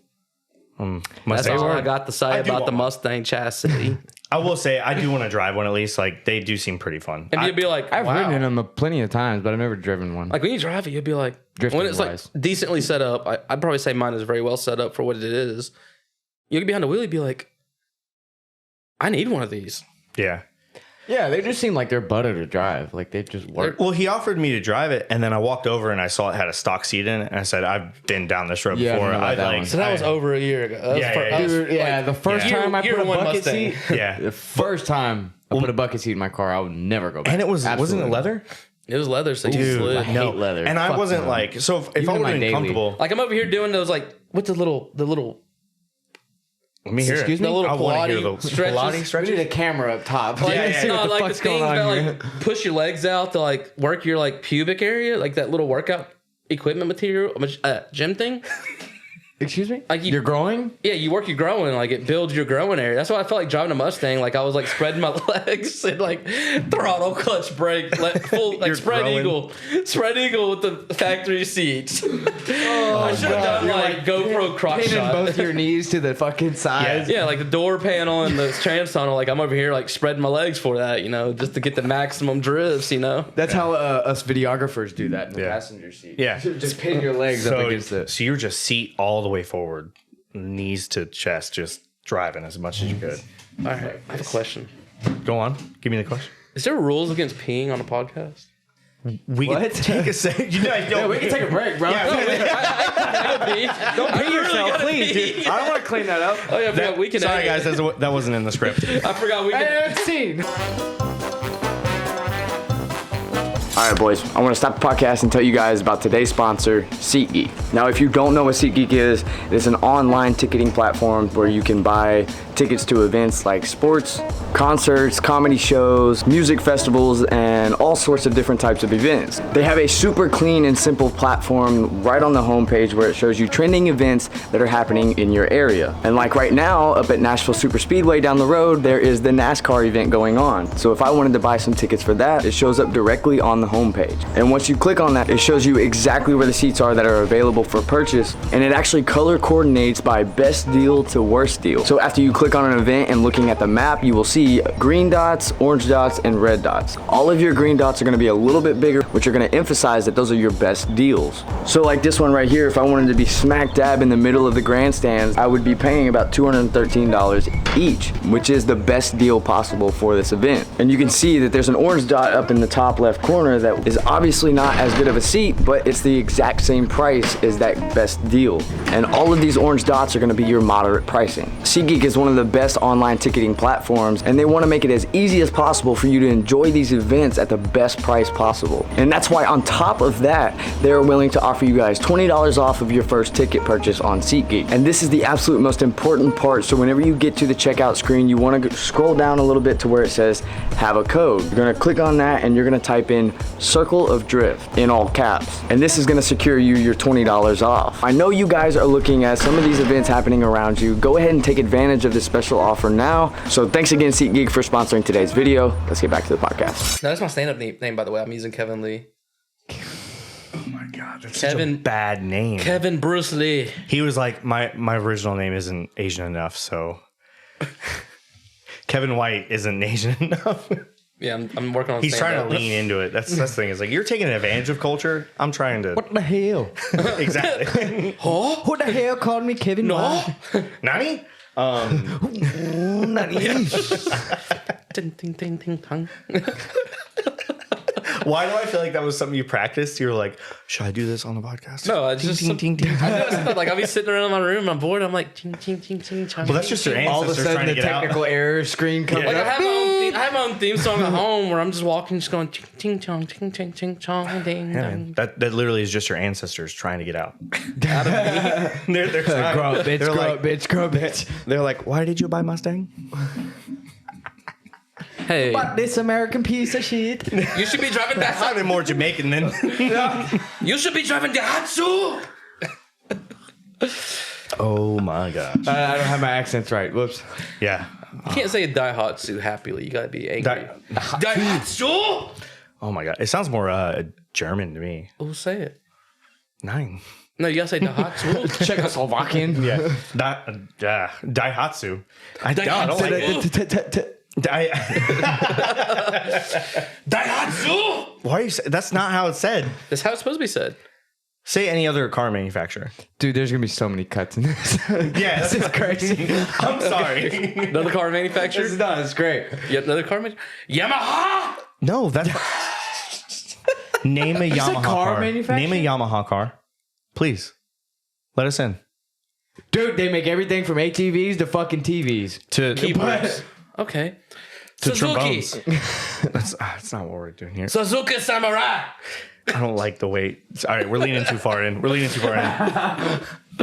That's Mustang all I got to say about the Mustang chassis. I will say I do want to drive one at least. Like, they do seem pretty fun. And you'd be like, I've wow. ridden in them plenty of times, but I've never driven one. Like, when you drive it, you'd be like, Drifting when it's wise. like decently set up, I'd probably say mine is very well set up for what it is. You get behind the wheel, you'd be like, I need one of these. Yeah. Yeah, they just seem like they're butter to drive. Like, they just work. Well, he offered me to drive it, and then I walked over and I saw it had a stock seat in it, and I said, I've been down this road Yeah, I before. know about I'd that like, one. So that was over a year ago. The first time I put a bucket Mustang. seat. Yeah. The first time I put a bucket seat in my car, I would never go back. And it wasn't Absolutely. it leather? It was leather, so you Dude, slid. I hate leather. And I Fuck wasn't no. like, so if Even I in would my have been daily. comfortable, Like, I'm over here doing those, like, what's the little, let me hear Excuse it. me? the little I want to hear Pilates the stretches. Pilates We stretches. need a camera up top. Like, Yeah, see no, what the like fuck's the things going on that here. like push your legs out to like work your like pubic area, like that little workout equipment material, gym thing. Excuse me? Like You're growing? Yeah, you work your growing, like it builds your growing area. That's why I felt like driving a Mustang. Like, I was like spreading my legs and like throttle, clutch, brake, full like You're spread eagle with the factory seats. I should have done like GoPro crotch Pinning shot. both your knees to the fucking sides. Yeah, like the door panel and the trans tunnel. Like, I'm over here like spreading my legs for that, just to get the maximum drifts. That's how us videographers do that in the passenger seat. Yeah. Just pin your legs up against it. So you're just seat all the way forward, knees to chest, just driving as much as you could. All right, I have a question. Go on. Give me the question. Is there rules against peeing on a podcast? We can take a second. Yeah, we can take a break, bro. Don't Pee yourself, please, dude. I don't want to clean that up. Oh yeah, we can. Sorry, guys, edit. that wasn't in the script. I forgot we can. And scene. All right, boys, I want to stop the podcast and tell you guys about today's sponsor, SeatGeek. Now, if you don't know what SeatGeek is, it's an online ticketing platform where you can buy tickets to events like sports, concerts, comedy shows, music festivals, and all sorts of different types of events. They have a super clean and simple platform right on the homepage where it shows you trending events that are happening in your area. And like right now, up at Nashville Super Speedway down the road, there is the NASCAR event going on. So if I wanted to buy some tickets for that, it shows up directly on the homepage. And once you click on that, it shows you exactly where the seats are that are available for purchase, and it actually color coordinates by best deal to worst deal. So after you click on an event and looking at the map, you will see see green dots, orange dots, and red dots. All of your green dots are gonna be a little bit bigger, which are gonna emphasize that those are your best deals. So like this one right here, if I wanted to be smack dab in the middle of the grandstands, I would be paying about $213 each, which is the best deal possible for this event. And you can see that there's an orange dot up in the top left corner that is obviously not as good of a seat, but it's the exact same price as that best deal. And all of these orange dots are gonna be your moderate pricing. SeatGeek is one of the best online ticketing platforms, and they wanna make it as easy as possible for you to enjoy these events at the best price possible. And that's why on top of that, they're willing to offer you guys $20 off of your first ticket purchase on SeatGeek. And this is the absolute most important part. So whenever you get to the checkout screen, you wanna scroll down a little bit to where it says, have a code. You're gonna click on that and you're gonna type in Circle of Drift in all caps. And this is gonna secure you your $20 off. I know you guys are looking at some of these events happening around you. Go ahead and take advantage of this special offer now. So thanks again, SeatGeek, for sponsoring today's video. Let's get back to the podcast. No, that's my stand-up name, by the way. I'm using Kevin Lee. Oh my God, that's Kevin, such a bad name. Kevin Bruce Lee. He was like, my original name isn't Asian enough, so Kevin White isn't Asian enough. Yeah, I'm working on. He's trying to lean into it. That's the thing. Is like you're taking advantage of culture. I'm trying to. What the hell? Exactly. Huh? Who the hell called me Kevin? No. Nani? Nani? Ting, ting, ting, ting, tong. Why do I feel like that was something you practiced? You were like, should I do this on the podcast? No, I just ting, ting, ting, ting. I know something like I'll be sitting around in my room, I'm bored, I'm like ting ting ting ting. Well, that's just your All of a ancestors sudden, trying the to get technical out. error screen comes Like I up. have my own theme song at home where I'm just walking, just going ting ting chong ting ting ting chong ding Yeah, ding. man. That literally is just your ancestors trying to get out. Out of me. They're trying. Grow up, bitch, They're grow like, up, bitch, grow up, bitch. They're like, why did you buy Mustang? Hey, But this American piece of shit. you should be driving That that. sounded more Jamaican than. You should be driving the Hatsu. Oh my gosh. I don't have my accents right. Whoops. Yeah. You can't say Daihatsu happily. You gotta be angry. Dai- Daihatsu. Oh my god. It sounds more German to me. Oh, say it. 9. No, you gotta say Daihatsu. Czechoslovakian. Yeah. Daihatsu. I don't like it. Daihatsu. Why are you that's not how it's said. That's how it's supposed to be said. Say any other car manufacturer. Dude, there's gonna be so many cuts in this. Yeah, This is crazy. I'm sorry. Another car manufacturer. It's done. It's great. Yep, another car manufacturer. Yamaha. No, that's Name a Yamaha car car. manufacturer? Name a Yamaha car. Please. Let us in. Dude, they make everything from ATVs to fucking TVs. To Keyboards. Okay. to Suzuki. trombones. That's not what we're doing here. Suzuki Samurai. I don't like the weight. All right, we're leaning too far in.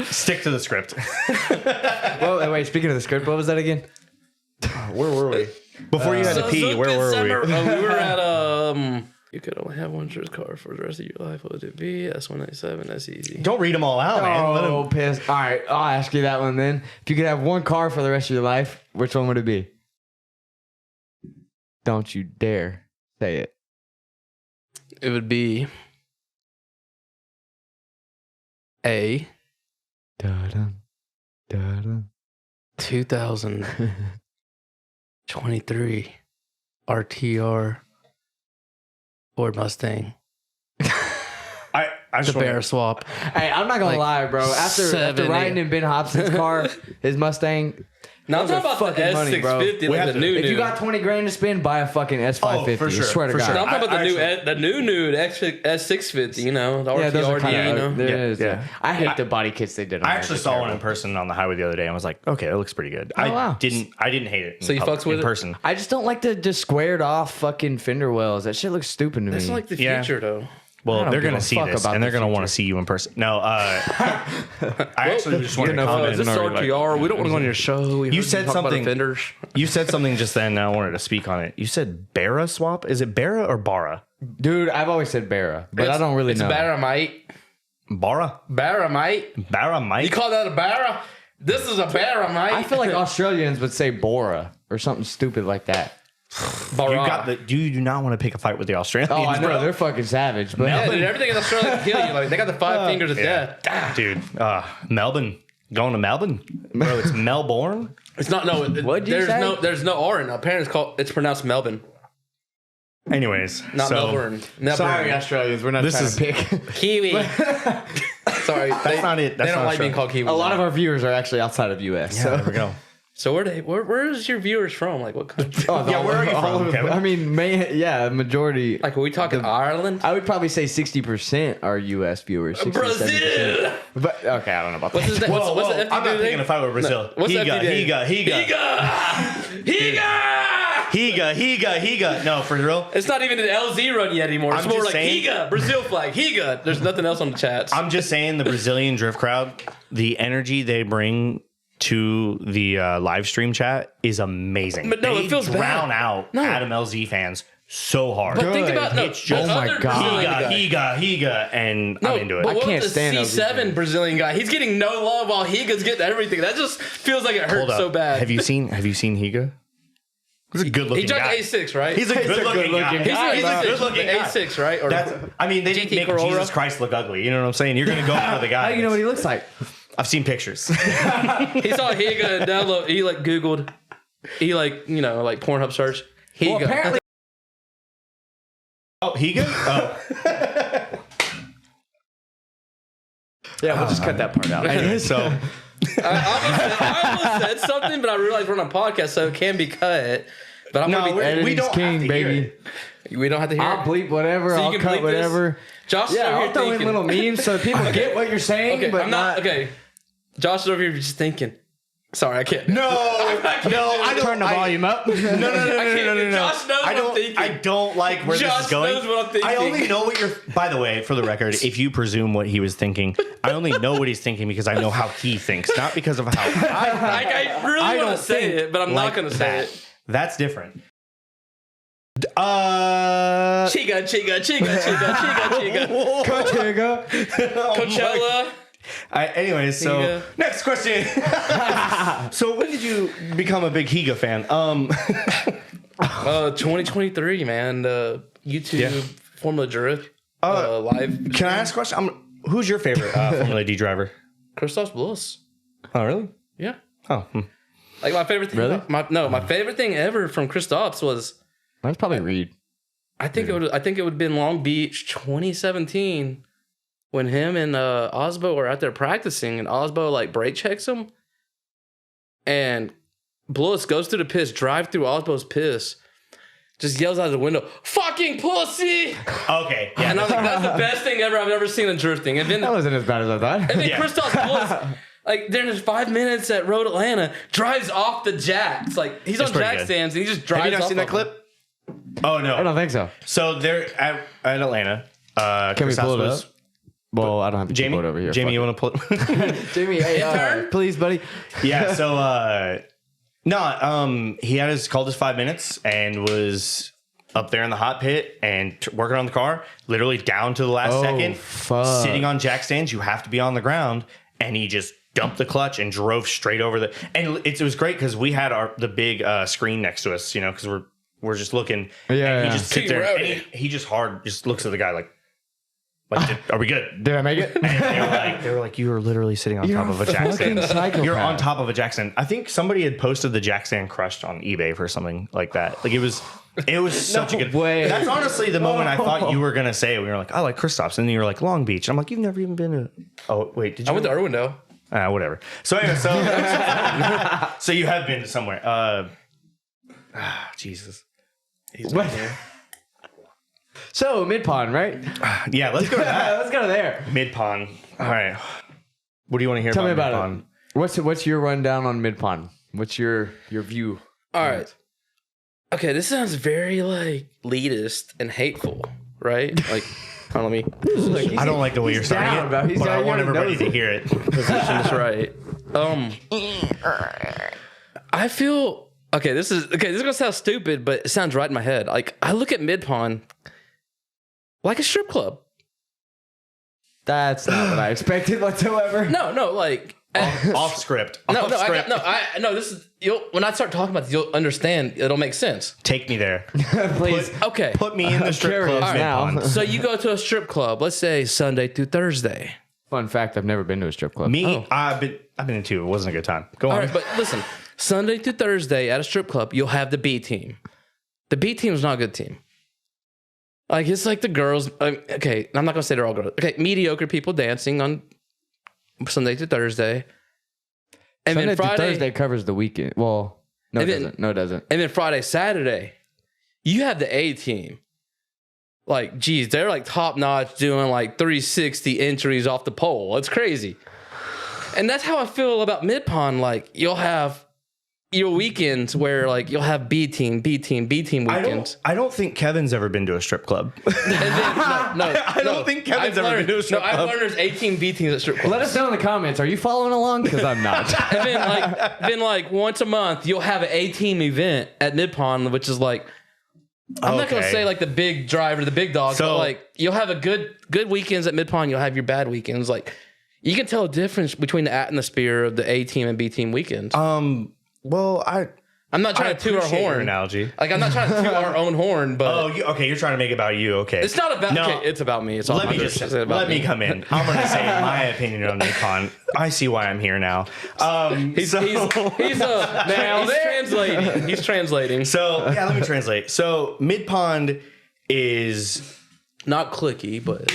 Stick to the script. Well, wait, speaking of the script, what was that again? Where were we? Before you had to pee, where were we? We were at you could only have one choice car for the rest of your life. What would it be? S197. That's easy. Don't read them all out, man. Let 'em- Oh, piss. All right, I'll ask you that one then. If you could have one car for the rest of your life, which one would it be? Don't you dare say it. It would be a Da-dum, da-dum. 2023 RTR Ford Mustang. I The just bear wanna- swap. Hey, I'm not gonna Like lie, bro. After 70. riding in Ben Hobson's car, his Mustang. Now I'm Those talking are about the fucking money, bro. S650, We like have the to- new. If you got 20 grand to spend, buy a fucking S550. Oh, for sure, I swear to for God. sure. No, I'm talking about I the new S650. You know, the Yeah, those are RTRD. kind You know. of. There Yeah, it is. yeah. I hate the body kits they did. On I there. actually They're saw one terrible. in person on the highway the other day. And I was like, okay, it looks pretty good. Oh, I wow. didn't hate it. So you fucks with in it? person. I just don't like the just squared off fucking fender wells. That shit looks stupid to That's me. like the Yeah. future, though. I Well, don't they're give gonna a see fuck this, about and they're the gonna want to future. see you in person. No, I actually just wanted to Oh, comment. is this no, you're like- RTR? We don't want to go on your show. We You heard said talk about something- offenders. You said something just then, and I wanted to speak on it. You said Barra swap. Is it Barra or Barra? Dude, I've always said Barra, but I don't really know. It's Barramite. Barra? Barramite. Barra, Mike? You call that a Barra? This is a Barramite. I feel like Australians would say Bora or something stupid like that. Barra. You do not want to pick a fight with the Australians. Oh, I know. bro. They're fucking savage. But Yeah, dude, everything in Australia can kill you. Like they got the 5 fingers of death. Dude, Melbourne. Going to Melbourne, bro. It's Melbourne. It's not. No. What'd you say? There's no R in it. Apparently, it's pronounced Melbourne, Anyways, not Melbourne. Sorry, Australians. We're not This trying is- to pick. Kiwi. Sorry, That's not it. They That's don't not like being Australia. called Kiwi. A lot of our viewers are actually outside of US. Yeah, there we go. So where's your viewers from? Like what country? Yeah, where are you from, Kevin? I mean, majority. Like are we talking Ireland? I would probably say 60% are US viewers. 60 to 70%. Brazil. But okay, I don't know about What's that. his name? Whoa, What's whoa, the FD I'm not thing? picking a fight with Brazil. What's the FD Higa. No, for real. It's not even an LZ run yet anymore. It's I'm more just like saying- Higa, Brazil flag, Higa. There's nothing else on the chats. I'm just saying the Brazilian drift crowd, the energy they bring to the live stream chat is amazing. But no, they it feels drown bad. out No. Adam LZ fans so hard. But think Good. about no. It's just- the Oh my other God. Brazilian guy. Higa, and No, I'm into it. but what can't with stand the LZ C7 fans. Brazilian guy? He's getting no love while Higa's getting everything. That just feels like it Hold hurts up. so bad. Have you seen Higa? He's a good looking He drives guy. A6, right? He's a good looking guy. He's a good looking guy. A6, right? Or That's, I mean, they didn't GT make Corolla? Jesus Christ look ugly. You know what I'm saying? You're going to go for the guy. How do you know what he looks like? I've seen pictures. he saw Higa and download. He like Googled. He like like Pornhub search. Higa. Well, apparently. Oh, Higa? Oh. Yeah, we'll just cut that part out. Anyway, so I almost said something, but I realized we're on a podcast, so it can be cut. But I'm no, gonna be. we Editing's don't king, have to hear baby. it. We don't have to hear. I'll it. bleep whatever. So you I'll can cut bleep whatever. Josh is Yeah, over I'll here throw in thinking. little memes so people get what you're saying. Okay, but I'm not okay. Josh is over here just thinking. Sorry, I can't. No, I don't. Turn the volume up. No. Josh knows I what I'm don't. thinking. I don't like where Josh this is going. knows what I'm thinking. I only know what you're. By the way, for the record, if you presume what he was thinking, I only know what he's thinking because I know how he thinks, not because of how I think. I really want don't to say think it, but I'm like not going to say that. it. That's different. Chiga. Coachella. Anyways, so Higa. next question. So when did you become a big Higa fan? 2023, man. YouTube Formula Drift live. Can I ask a question? Who's your favorite Formula D driver? Christoph Bliss. Oh, really? Yeah. Oh, Like my favorite thing. Really? My favorite thing ever from Christoph's was That's probably Reed. I think it would have been Long Beach 2017 when him and Osbo were out there practicing and Osbo like brake checks him and Bliss goes through the piss, drive through Osbo's piss, just yells out of the window, "Fucking pussy!" okay. Yeah. And I was like, that's the best thing ever I've ever seen in drifting. And then That wasn't as bad as I thought. and then Yeah. Christoph Bliss, like during his 5 minutes at Road Atlanta, drives off the jacks. Like he's It's on pretty jack good. stands and he just drives Have you not off seen that of them. clip? Oh no. I don't think so. So they're at Atlanta. Can we pull it Christoph up? Well, I don't have the Jamie, keyboard over here. Jamie, Fuck you want to pull it? Jamie, hey, please, buddy. Yeah. So he had called his 5 minutes and was up there in the hot pit and working on the car, literally down to the last second, fuck. sitting on jack stands. You have to be on the ground, and he just dumped the clutch and drove straight over the. And it was great because we had the big screen next to us, because we're just looking. Yeah, and he yeah. just sits Team there and Rowdy. he just looks at the guy like, are we good? Did I make it? And they were like, you were literally sitting on top of a jack fucking stand. psychopath. You're on top of a jack stand. I think somebody had posted the jack stand crushed on eBay for something like that. Like it was such a good way. That's honestly the moment I thought you were gonna say it. We were like, I like Christoph's, and then you were like Long Beach. I'm like, you've never even been to. Oh wait, did you? I went to Irwindale. Whatever. So anyway, so you have been to somewhere. Jesus. He's What? right here. So, Midpond, right? Yeah, let's go to that. Let's go there. Midpond. All right. What do you want to hear Tell me about about Midpond? it. What's your rundown on Midpond? What's your view? All right. Okay, this sounds very like elitist and hateful, right? Like, hold on, let me I don't like the way you're starting down, it, bro. He's but I down, want he already everybody knows to it. hear it. position this right. I feel this is gonna sound stupid, but it sounds right in my head. Like I look at Midpond like a strip club. That's not what I expected whatsoever. No, like Off script. no, Off script. no. This is when I start talking about this, you'll understand. It'll make sense. Take me there. Please. Okay. Put me in the strip club. curious now. Midpond. So you go to a strip club, let's say Sunday through Thursday. Fun fact: I've never been to a strip club. I've been in two. It wasn't a good time. Go on. All right, but listen, Sunday through Thursday at a strip club, you'll have the B team. The B team is not a good team. Like, it's like the girls. Okay, I'm not gonna say they're all girls. Okay, mediocre people dancing on Sunday through Thursday, and Sunday then through Friday Thursday covers the weekend. Well, no, it doesn't. No, it doesn't. And then Friday, Saturday, you have the A team. Like, geez, they're like top notch, doing like 360 entries off the pole. It's crazy. And that's how I feel about Midpond. Like, you'll have your weekends where like you'll have B team weekends. I don't think Kevin's ever been to a strip club. And then, I don't think Kevin's ever been to a strip club. I've learned there's 18 B teams at strip clubs. Let us know in the comments. Are you following along? Because I'm not. And then once a month, you'll have an A team event at Midpond, which is like, I'm not going to say like the big driver, the big dog, but like you'll have a good weekends at Midpond. You'll have your bad weekends. Like, you can tell a difference between the atmosphere of the A team and B team weekends. Well, I'm not trying to toot our horn. Analogy. Like, I'm not trying to toot our own horn, but okay. You're trying to make it about you. Okay, it's not about. Okay, it's about me. It's all. Let me come in. I'm going to say my opinion on Midpond. I see why I'm here now. He's translating. He's translating. So yeah, let me translate. So Midpond is not clicky, but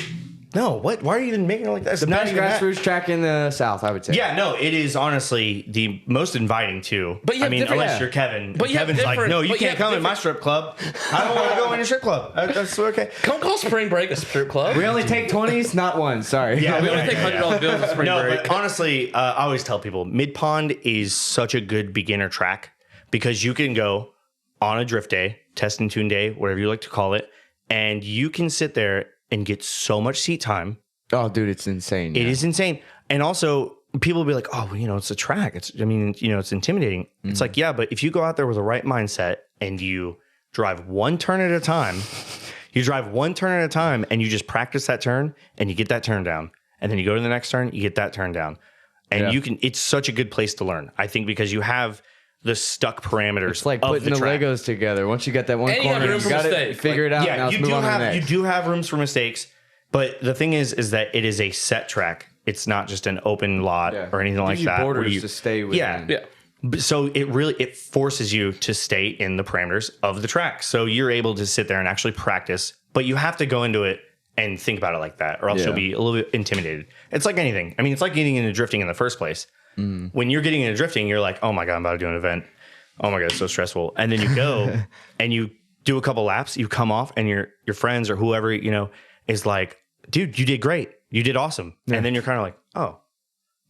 no. What? Why are you even making it like that? It's the best grassroots track in the South, I would say. Yeah, no, it is honestly the most inviting too. But I mean, unless you're Kevin. But Kevin's like, no, you can't come in my strip club. I don't want to go in your strip club. That's okay. Don't call Spring Break a strip club. We only take 20s, not ones. Sorry. Yeah, we only take $100 bills at Spring Break. But honestly, I always tell people Midpond is such a good beginner track because you can go on a drift day, test and tune day, whatever you like to call it, and you can sit there and get so much seat time. Oh, dude, it's insane. It is insane. And also, people will be like, oh, well, it's a track. It's intimidating. It's like, yeah, but if you go out there with the right mindset and you drive one turn at a time, and you just practice that turn and you get that turn down. And then you go to the next turn, you get that turn down. And it's such a good place to learn, I think, because you have the stuck parameters. It's like putting the Legos together. Once you get that one corner, you got to figure it out. Yeah, you do have rooms for mistakes. But the thing is that it is a set track. It's not just an open lot or anything like that. Borders to stay within. Yeah. So it forces you to stay in the parameters of the track. So you're able to sit there and actually practice, but you have to go into it and think about it like that, or else you'll be a little bit intimidated. It's like anything. I mean, it's like getting into drifting in the first place. When you're getting into drifting, you're like, oh my God, I'm about to do an event. Oh my God, it's so stressful. And then you go and you do a couple laps, you come off, and your friends or whoever, is like, dude, you did great. You did awesome. Yeah. And then you're kind of like, oh,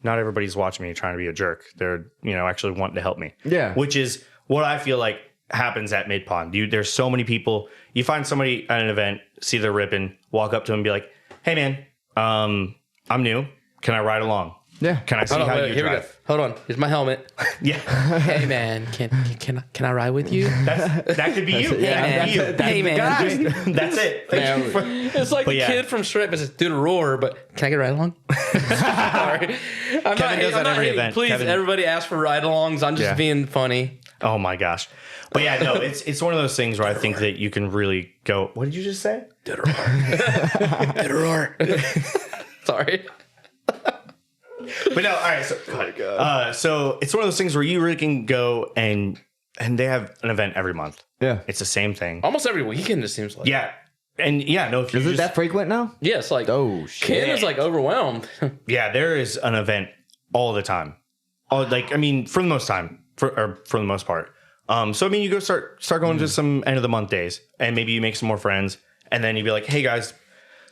not everybody's watching me trying to be a jerk. They're, actually wanting to help me. Yeah. Which is what I feel like happens at Midpond. There's so many people. You find somebody at an event, see they're ripping, walk up to them and be like, hey, man, I'm new. Can I ride along? Yeah. Can I see how you drive? Hold on. Here's my helmet. Yeah. Hey, man, can I ride with you? That could be you. Hey, man. That's it. It's like the kid from Shrek is do the roar, but can I get a ride along? Sorry. Kevin does that every event. Please, everybody ask for ride alongs. I'm just being funny. Oh, my gosh. But yeah, no, it's one of those things where I think that you can really go, what did you just say? Did a roar. Sorry. But no, all right. So, so it's one of those things where you really can go and they have an event every month. Yeah, it's the same thing. Almost every weekend, it seems like. Yeah, and no, if is it that frequent now? Yes, like shit. Ken is like overwhelmed. Yeah, there is an event all the time. For the most time, for the most part. So I mean, you go start going to some end of the month days, and maybe you make some more friends, and then you'd be like, hey guys,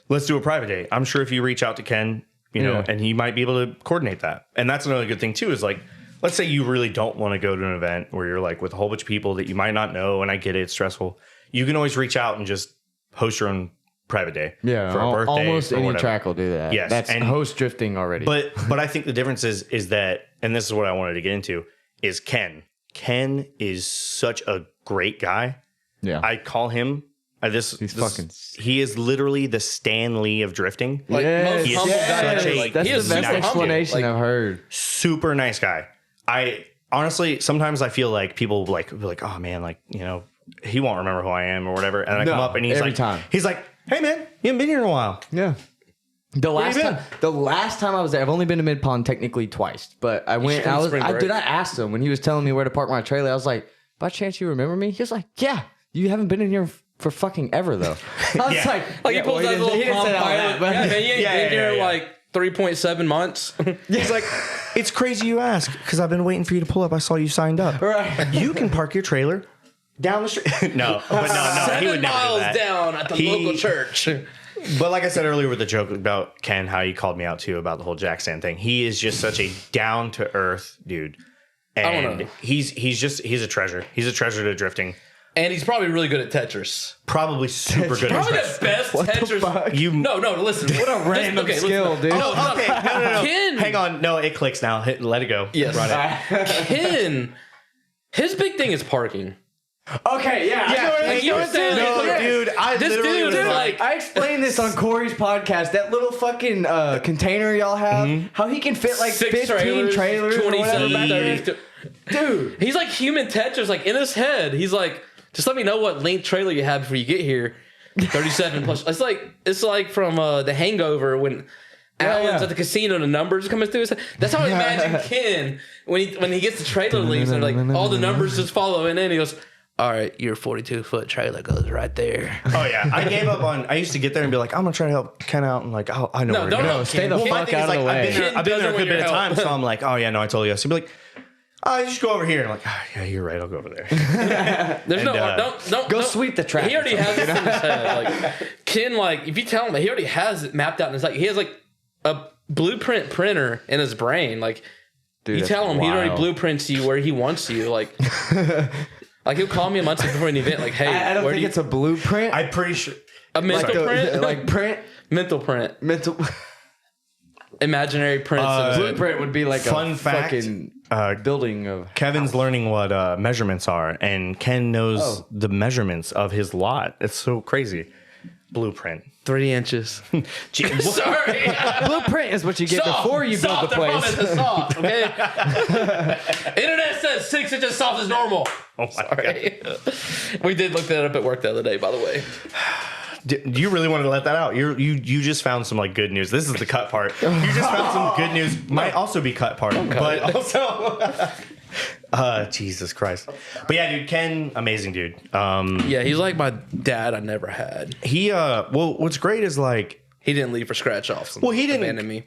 let's do a private day. I'm sure if you reach out to Ken, and he might be able to coordinate that. And that's another good thing too, is like, let's say you really don't want to go to an event where you're like with a whole bunch of people that you might not know. And I get it, it's stressful. You can always reach out and just host your own private day. Yeah. For a birthday. Almost any track will do that. Yes. That's host drifting already. But I think the difference is that, and this is what I wanted to get into, is Ken. Ken is such a great guy. Yeah. I call him he is literally the Stan Lee of drifting. Like, yes, most humble guy. That's the best explanation I've heard. Super nice guy. I honestly, sometimes I feel like people will be like, oh man, he won't remember who I am or whatever. And I come up and he's like, hey man, you haven't been here in a while. Yeah. The last time I was there, I've only been to Midpond technically twice, but I went. I asked him when he was telling me where to park my trailer. I was like, "By chance you remember me?" He was like, "Yeah, you haven't been in here for fucking ever though." I was like he pulls that little Palm Pilot. Yeah, man, you ain't been here like 3.7 months. He's like, it's crazy you ask because I've been waiting for you to pull up. I saw you signed up. Right. You can park your trailer down the street. No, he would never do 7 miles down at the local church. But like I said earlier with the joke about Ken, how he called me out too about the whole jack stand thing. He is just such a down to earth dude, and he's a treasure. He's a treasure to drifting. And he's probably really good at Tetris. Probably super good at Tetris. Probably the best Tetris. No, listen. What a random skill, dude. Oh, okay. No. Ken. Hang on. No, it clicks now. Let it go. Yes. Run it. Ken, his big thing is parking. Okay, yeah. Dude, I explained this on Corey's podcast. That little fucking container y'all have, how he can fit like 6 15 trailers 27, 30. Dude, he's like human Tetris, like in his head. He's like, just let me know what length trailer you have before you get here. 37 plus. It's like from The Hangover when Alan's at the casino and the numbers coming through his head. That's how I imagine Ken when he gets the trailer leaves and like all the numbers just follow in. He goes, all right, your 42-foot trailer goes right there. Oh, yeah. I gave up on... I used to get there and be like, I'm going to try to help Ken out. And like, oh, I know where to go. Stay the fuck out of the way. I've been there a good bit of time, so I'm like, oh, yeah, no, I totally yes. He'd be like, oh, you just go over here. And I'm like, oh, yeah, you're right. I'll go over there. Don't go sweep the track. He already has it in his head. Like, Ken, like, if you tell him, he already has it mapped out in his head. He has, like, a blueprint printer in his brain. Like, dude, you tell him, he already blueprints you where he wants you. Like... Like, he'll call me a month before an event, like, hey, I don't think it's a blueprint. I'm pretty sure. A mental print? Like print? Mental print. Imaginary prints. Blueprint would be like fun a fact, fucking building of... Kevin's learning what measurements are, and Ken knows the measurements of his lot. It's so crazy. Blueprint. 3 inches. Sorry. Blueprint is what you get before you build the place. Soft, okay? Internet says 6 inches soft is normal. Oh my God. We did look that up at work the other day, by the way. Do you really want to let that out? You just found some like good news. This is the cut part. You just found some good news. Might also be cut part, but also... Jesus Christ. But yeah, dude, Ken, amazing dude. Yeah, he's like my dad I never had. He well, what's great is like he didn't leave for scratch offs. Well, he didn't abandon me.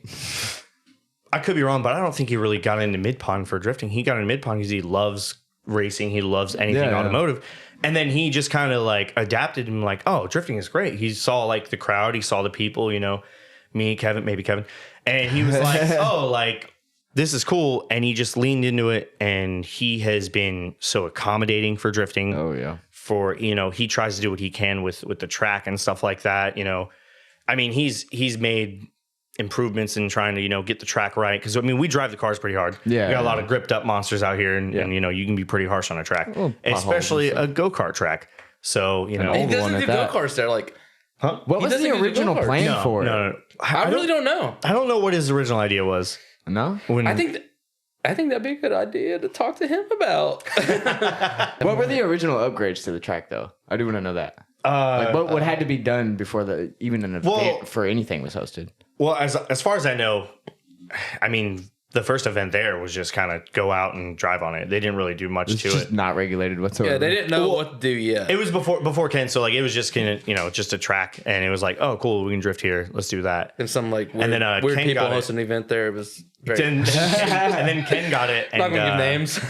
I could be wrong, but I don't think he really got into Midpond for drifting. He got into Midpond because he loves racing. He loves anything automotive. And then he just kind of like adapted and like, oh, drifting is great. He saw like the crowd, he saw the people, you know, me, Kevin, maybe Kevin. And he was like, oh, like this is cool. And he just leaned into it, and he has been so accommodating for drifting. Oh, yeah. For, you know, he tries to do what he can with the track and stuff like that. You know, I mean, he's made improvements in trying to, you know, get the track right. Because, I mean, we drive the cars pretty hard. Yeah. We got a lot of gripped up monsters out here, and you know, you can be pretty harsh on a track, especially a go-kart track. So, you know, he doesn't do go-karts there. Like, huh? What was the original plan for it? No. I really don't know. I don't know what his original idea was. No? I think that'd be a good idea to talk to him about. What were the original upgrades to the track, though? I do want to know that. Like what had to be done before even an event for anything was hosted? Well, as far as I know, I mean, the first event there was just kind of go out and drive on it. They didn't really do much to it. Not regulated whatsoever. Yeah, they didn't know what to do yet. It was before Ken, so like it was just kind of, you know, just a track, and it was like, oh, cool, we can drift here. Let's do that. And some like weird Ken people hosting an event there. It was very... and then Ken got it. And, not gonna give names.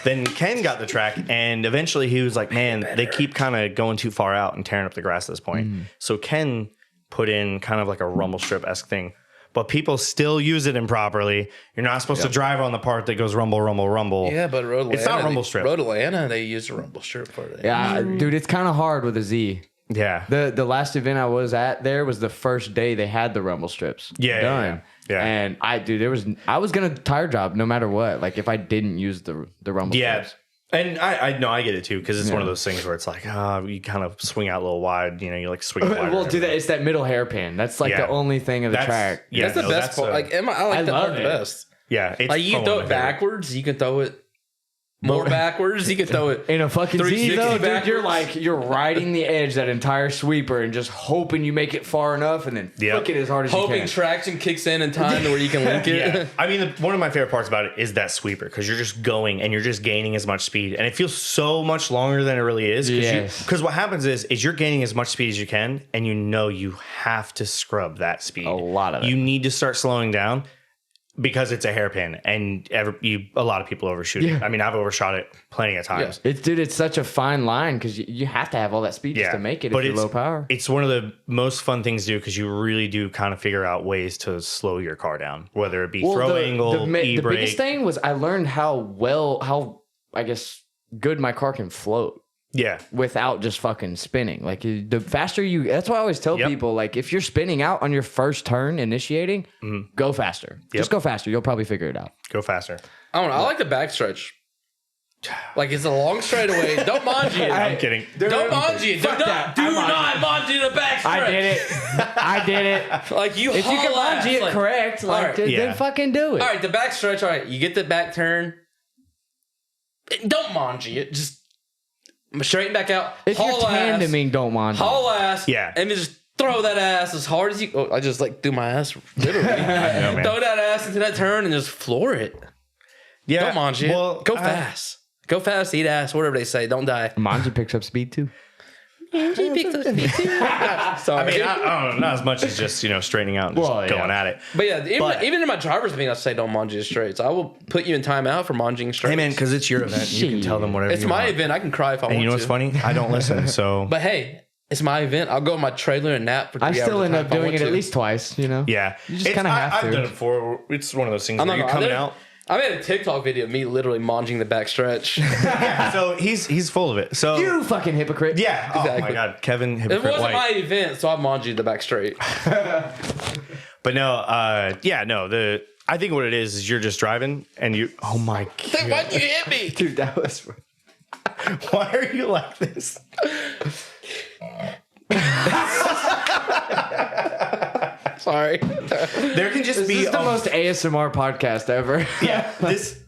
Then Ken got the track, and eventually he was like, man, they keep kind of going too far out and tearing up the grass at this point. So Ken put in kind of like a rumble strip-esque thing. But people still use it improperly. You're not supposed to drive on the part that goes rumble, rumble, rumble. Yeah, but Road Atlanta, it's not rumble strip. Road Atlanta, they use a rumble strip for that. Yeah, dude, it's kind of hard with a Z. Yeah. The last event I was at there was the first day they had the rumble strips done. Yeah. And I was gonna tire job no matter what. Like if I didn't use the rumble strips. And I know I get it too, because it's one of those things where it's like, you kind of swing out a little wide, you know, you like swing wide. Well, do that. It's that middle hairpin. That's like the only thing of the track. Yeah, that's the best part. Like, I like that part the best. Yeah, it's like you can throw it backwards. You can throw it more backwards. You could throw it in a fucking Z 360 though, dude. backwards. You're riding the edge that entire sweeper and just hoping you make it far enough and then flick it as hard as you hoping can. traction kicks in time to where you can link it. Yeah. I mean, one of my favorite parts about it is that sweeper because you're just going and you're just gaining as much speed, and it feels so much longer than it really is. Because what happens is you're gaining as much speed as you can, and you have to scrub that speed. A lot of it. You need to start slowing down. Because it's a hairpin, and a lot of people overshoot it. I mean, I've overshot it plenty of times. Yeah. It's such a fine line because you have to have all that speed just to make it if you're low power. It's one of the most fun things to do because you really do kind of figure out ways to slow your car down, whether it be throw angle, e-brake. The biggest thing was I learned how I guess good my car can float. Yeah. Without just fucking spinning. Like the faster you, that's why I always tell people, like if you're spinning out on your first turn initiating, go faster. Just go faster. You'll probably figure it out. Go faster. I don't know. I like the backstretch. Like it's a long straightaway. Don't manji it. I'm kidding. Don't manji it. Do not manji the backstretch. I did it. Like you if you can manji it correct, like then fucking do it. All right, the backstretch. All right, you get the back turn. Don't manji it. Just straighten back out. If you're tandeming, don't manji. Haul ass. Yeah. And just throw that ass as hard as you. Oh, I just like do my ass literally. Throw that ass into that turn and just floor it. Yeah. Don't manji it. Go fast. Go fast, eat ass, whatever they say. Don't die. Manji picks up speed too. Manji picks up speed too. Sorry. I mean, I don't know, not as much as just, straightening out and just going at it. But yeah, even in my driver's meeting, I say don't manji straights. I will put you in timeout for manjing straights. Hey, man, because it's your event. You can tell them whatever it's my event. I can cry if I want to. And you know what's funny? I don't listen, so. But hey, it's my event. I'll go in my trailer and nap for 3 hours. I still end up doing it at least twice, Yeah. You just kind of have to. I've done it before. It's one of those things where you're coming out. I made a TikTok video of me literally manjing the backstretch. Yeah, so he's full of it. So you fucking hypocrite. Yeah. Exactly. Oh my god, Kevin hypocrite. It wasn't my event, so I manjied the back straight. But no, I think what it is you're just driving and you. Oh my god! Why'd you hit me, dude? That was. Why are you like this? Sorry. There can just be. This is the most ASMR podcast ever. Yeah. This.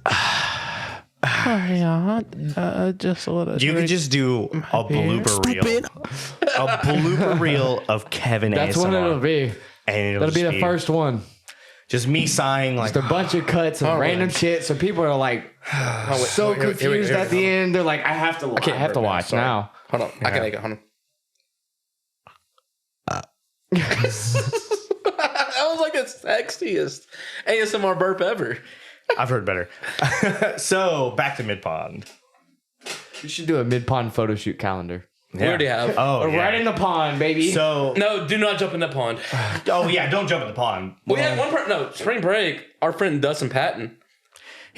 Just a little. You could just do a blooper reel. A blooper reel of Kevin. That's ASMR. what it'll be. And that'll be the first one. Just me sighing like just a bunch of cuts and random shit. So people are like so confused at the end. They're like, I have to watch now. Hold on. I can make it. Hold on. That was like the sexiest ASMR burp ever. I've heard better. So back to Midpond. You should do a Midpond photo shoot calendar. We already have. Oh, yeah. Right in the pond, baby. So no, do not jump in the pond. Oh yeah, don't jump in the pond. We had one spring break. Our friend Dustin Patton.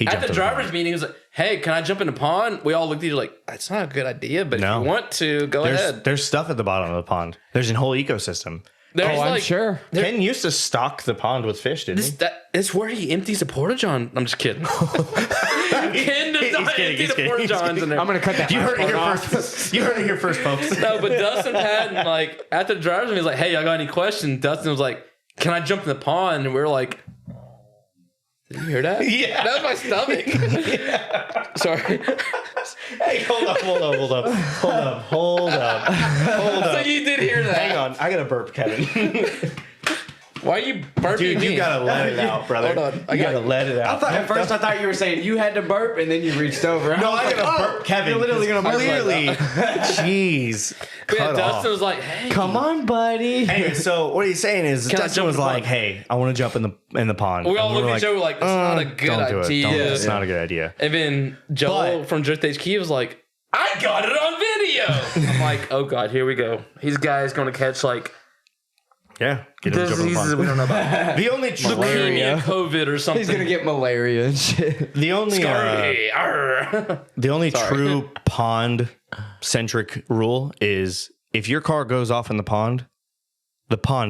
At the driver's meeting, he was like, "Hey, can I jump in the pond?" We all looked at each other like, "That's not a good idea, but if you want to, go ahead." There's stuff at the bottom of the pond. There's a whole ecosystem. I'm sure. Ken used to stock the pond with fish, didn't he? It's where he empties the porta john. I'm just kidding. Ken does not empty the porta johns in there. I'm gonna cut that. You heard it here first. You heard it here first, folks. No, but Dustin Patton, like after the driver's meeting, he was like, "Hey, y'all got any questions?" Dustin was like, "Can I jump in the pond?" And we were like, "Did you hear that?" Yeah, that was my stomach. Yeah. Sorry. Hey, hold up. So you did hear that? Hang on, I gotta burp, Kevin. Why are you burping? Dude, you gotta let it out, brother. Hold on. I gotta let it out. At first I thought you were saying you had to burp and then you reached over. No, I gotta burp, Kevin. You're literally gonna burp. Clearly. Jeez. Dustin was like, "Hey, come on, buddy." Anyway, so what he's saying is Dustin was like, "Hey, I want to jump in the pond." We all looked at each other like, "That's not a good idea." It's not a good idea. And then Joel from Drift HQ was like, "I got it on video." I'm like, "Oh god, here we go. These guys gonna catch like." Yeah, get him jumping in the pond. We don't know about the only true leukemia, COVID, or something. He's gonna get malaria and shit. The only true pond centric rule is if your car goes off in the pond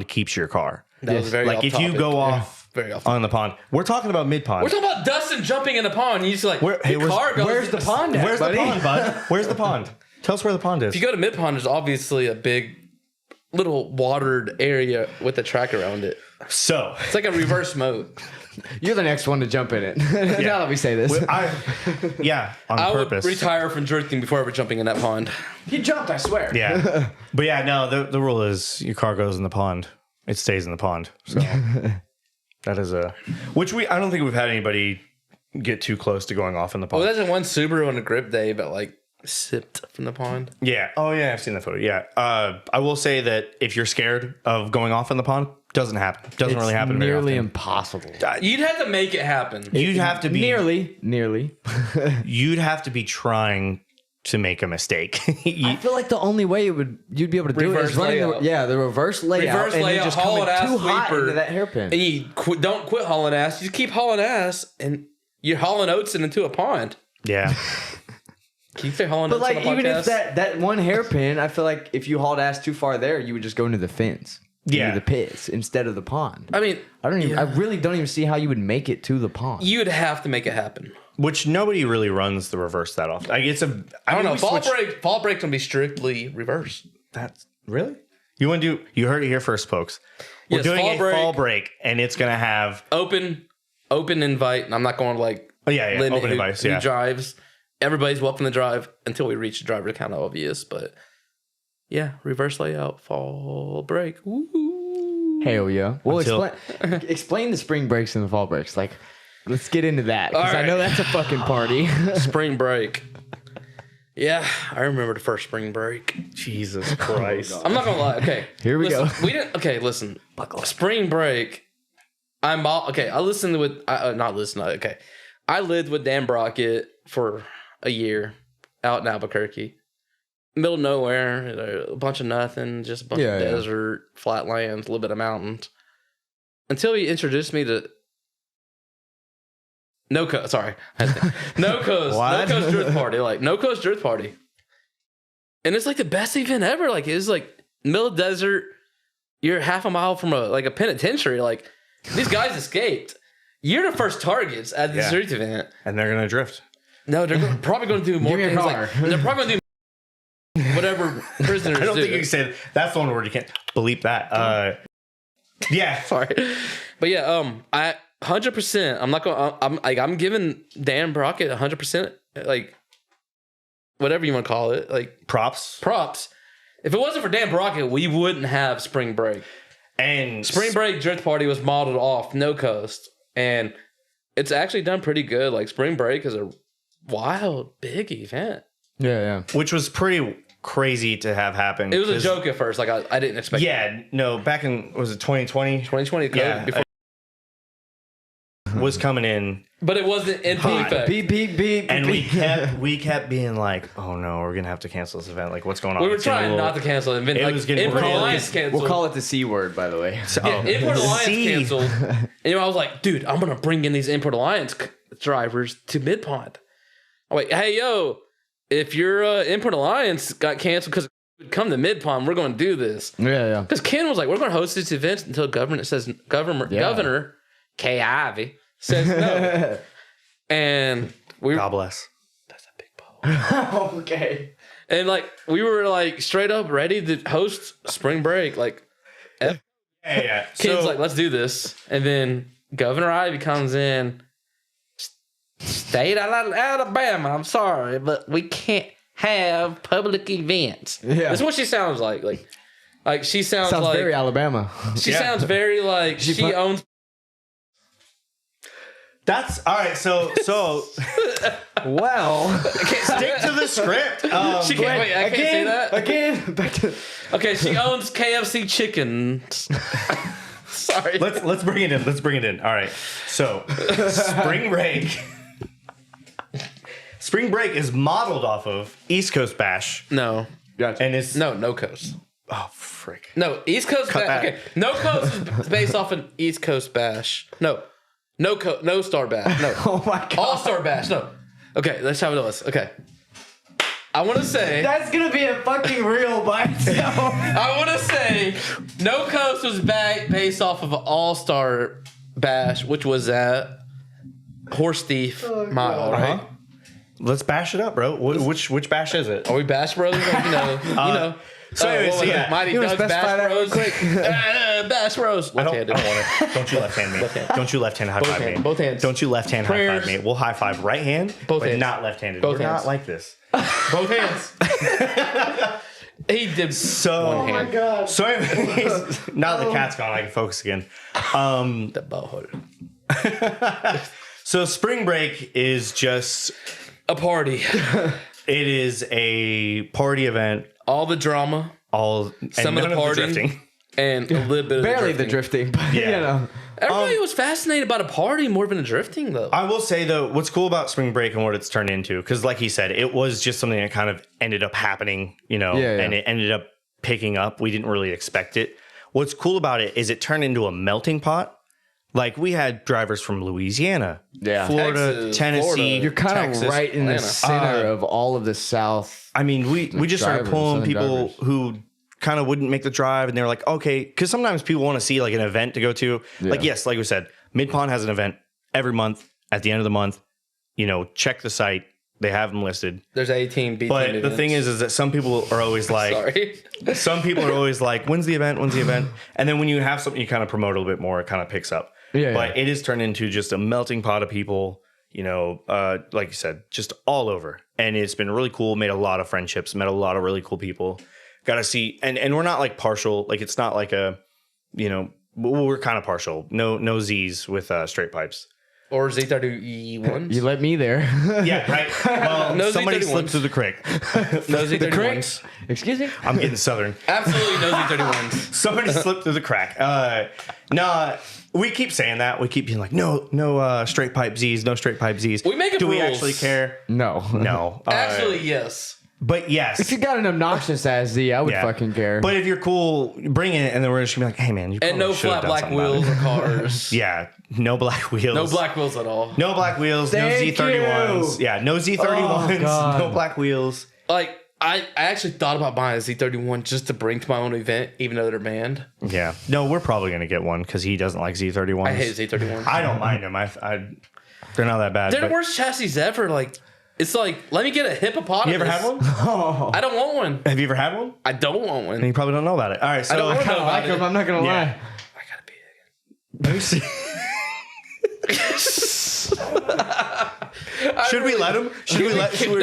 keeps your car. That was very like if you go off on the pond. We're talking about Midpond. We're talking about Dustin jumping in the pond. And you just like, where's the pond at, Where's the pond, bud? Where's the pond? Tell us where the pond is. If you go to Midpond, there's obviously a big little watered area with a track around it. So It's like a reverse mode. You're the next one to jump in it. Now let me say this. on I purpose. would retire from drifting before ever jumping in that pond. He jumped, I swear. Yeah, but yeah, no. The rule is your car goes in the pond, it stays in the pond. So that is I don't think we've had anybody get too close to going off in the pond. Well, there's one Subaru on a grip day, but like sipped from the pond. Yeah. Oh yeah, I've seen that photo. Yeah. I will say that if you're scared of going off in the pond, doesn't happen. Doesn't really happen. Nearly impossible. You'd have to make it happen. You'd have to be nearly. You'd have to be trying to make a mistake. I feel like the only way you'd be able to do it is running the reverse layout, and then just coming too hot into that hairpin. And you don't quit hauling ass. You keep hauling ass, and you're hauling oats into a pond. Yeah. Can you say hauling But oats on like, a even if podcast? that one hairpin, I feel like if you hauled ass too far there, you would just go into the fence. Yeah. Into the pits instead of the pond. I mean, I really don't even see how you would make it to the pond. you'd have to make it happen. Which nobody really runs the reverse that often. Like, I don't know. Fall break can be strictly reverse. That's really? You want to do? You heard it here first, folks. We're Yes, doing fall break, and it's gonna have Open invite, and I'm not going to like limit open invite. who drives. Everybody's welcome to drive until we reach driver count, obvious. But yeah, reverse layout, fall break. Woo. Hell yeah. Well, Until- explain the spring breaks and the fall breaks. Like, let's get into that because All right. I know that's a fucking party. Spring break. Yeah, I remember the first spring break. Jesus Christ. I'm not gonna lie. Okay, Here we listen, go. We didn't. Okay, listen. Spring break. I listened with. Not listened. Okay, I lived with Dan Brockett for a year out in Albuquerque, middle of nowhere, a bunch of nothing, just a bunch of desert, flatlands, a little bit of mountains. Until he introduced me to No-Co's Drift Party. Like, No-Co's Drift Party. And it's like the best event ever. Like, it's like middle of desert. You're half a mile from a penitentiary. Like, these guys escaped. You're the first targets at the street event. And they're gonna drift. No, they're probably going to do more things. Like, they're probably going to do whatever prisoners do. I don't think you can say that. That's the one word you can't bleep that. Yeah. Sorry. But yeah, I 100%. I'm not going. I'm giving Dan Brockett 100%. Like, whatever you want to call it. Like, Props. If it wasn't for Dan Brockett, we wouldn't have spring break. And Spring break drift party was modeled off No Coast, and it's actually done pretty good. Like, spring break is a wild, big event. Yeah. which was pretty crazy to have happen. It was a joke at first. Like, I didn't expect it. Yeah, no, back in, was it 2020? 2020 COVID, Yeah, before, was coming in, but it wasn't in effect. Beep. and we kept being like, oh no, we're gonna have to cancel this event. Like, what's going on? We were It's getting trying a little- not to cancel it. It Like, was getting Import really- Alliance canceled. We'll call it the C word, by the way. Import Alliance C. canceled. And I was like, dude, I'm going to bring in these Import Alliance drivers to Midpond. I'm like, hey, yo, if your Import Alliance got canceled because come to Midpond, we're going to do this. Yeah. Because Ken was like, we're going to host this event until Governor Kay Ivey says no. And we God bless. that's a big ball. Okay. And like, we were like straight up ready to host spring break. Like, Yeah. Ken's like, let's do this. And then Governor Ivey comes in. State of Alabama, I'm sorry, but we can't have public events. Yeah. That's what she sounds like. Like she sounds like very Alabama. She sounds very like she owns. That's all right. So Well, stick to the script. She can't. Wait, I can't say that. Again, back to. Okay, she owns KFC chickens. Sorry. Let's bring it in. All right. So spring break. Spring break is modeled off of East Coast Bash, No. and it's No Coast. oh frick. No, East Coast Cut Bash. that. Okay, No Coast is based off an East Coast Bash. No Star Bash. No. Oh my god. All Star Bash. No. Okay, let's have it on this. Okay. I want to say. That's gonna be a fucking reel by itself. I want to say No Coast was based off of an All Star Bash, which was at Horse Thief Mile, right? Let's bash it up, bro. Which bash is it? Are we Bash Brothers? Like, you know. So anyways, yeah. Mighty Doug's Bass Bros. Bass Bros. I don't want it. Don't you left-hand me. Don't you left-hand high-five me. Both hands. Don't you left-hand high-five me. We'll high-five right hand, but not left-handed. We're not like this. Both hands. He did so. One hand. Oh my god. So anyways, now that the cat's gone, I can focus again. The butthole. So spring break is just a party. It is a party event. All the drama. Some of the partying. And a little bit of barely the drifting. But, you know. Everybody was fascinated about a party more than a drifting, though. I will say, though, what's cool about spring break and what it's turned into, because like he said, it was just something that kind of ended up happening, you know, and it ended up picking up. We didn't really expect it. What's cool about it is it turned into a melting pot. Like, we had drivers from Louisiana, Florida, Texas, Tennessee. You're kind of right in the center of all of the South. I mean, we just started pulling people who kind of wouldn't make the drive, and they're like, okay, because sometimes people want to see like an event to go to. Like, yes, like we said, Midpond has an event every month at the end of the month. You know, check the site. They have them listed. There's 18 B team But events. the thing is that some people are always like, some people are always like, when's the event? When's the event? And then when you have something you kind of promote a little bit more, it kind of picks up. But it has turned into just a melting pot of people, you know, like you said, just all over. And it's been really cool. Made a lot of friendships, met a lot of really cool people. Got to see, and we're not like partial, like it's not like a, you know, we're kind of partial. No Z's with straight pipes. Or Z31s. You let me there. Yeah, right. Well, no somebody Z31s. slipped through the creek. No Z31s. Excuse me? I'm getting southern. Absolutely no Z31s. Somebody slipped through the crack. No, we keep saying that. We keep being like, no straight pipe Z's, no straight pipe Z's. We make it Do rules. we actually care? No. No. Actually, yes. But yes. If you got an obnoxious ass Z, I would fucking care. But if you're cool, bring it, and then we're just gonna be like, hey man, you and no flat black wheels or cars. Yeah, no black wheels. No black wheels at all. No black wheels. Thank no Z31s. you. Yeah, no Z31s. No black wheels. Like I actually thought about buying a Z31 just to bring to my own event, even though they're banned. Yeah. No, we're probably gonna get one because he doesn't like Z31s. I hate Z31s. I don't mind them. They're not that bad. They're the worst chassis ever. Like. It's like, let me get a hippopotamus. You ever had one? I don't want one. Have you ever had one? I don't want one. And you probably don't know about it. All right, so I kind of like them. I'm not gonna lie. I gotta pee again. Should we let him? Should we let him?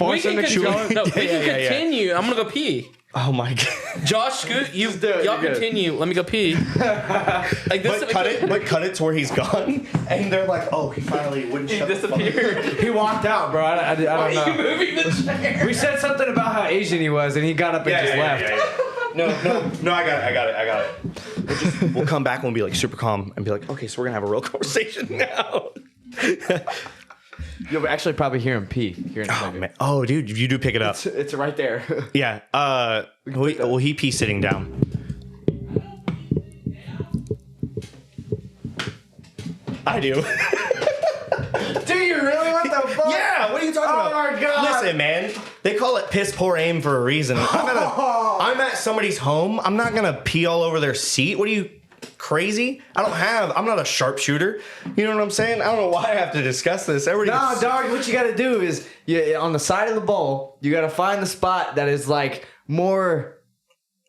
We can continue. I'm gonna go pee. Oh my god. Josh, Scoot, y'all continue. Let me go pee. Like this. But cut it to where he's gone, and they're like, oh, he finally wouldn't. He disappeared. He walked out, bro. I don't know. Are you moving the chair? We said something about how Asian he was, and he got up and just left. No, I got it. We'll come back and we'll be like super calm and be like, okay, so we're gonna have a real conversation now. You'll actually probably hear him pee here in a second. Man. Oh, dude, you do pick it up. It's right there. Yeah. Well, he pees sitting down. I do. Do you really? What the fuck? Yeah. What are you talking about? Oh my god. Listen, man. They call it piss poor aim for a reason. I'm at somebody's home. I'm not gonna pee all over their seat. What are you? Crazy? I'm not a sharpshooter. You know what I'm saying? I don't know why I have to discuss this. Everybody dog, what you gotta do is on the side of the bowl, you gotta find the spot that is like more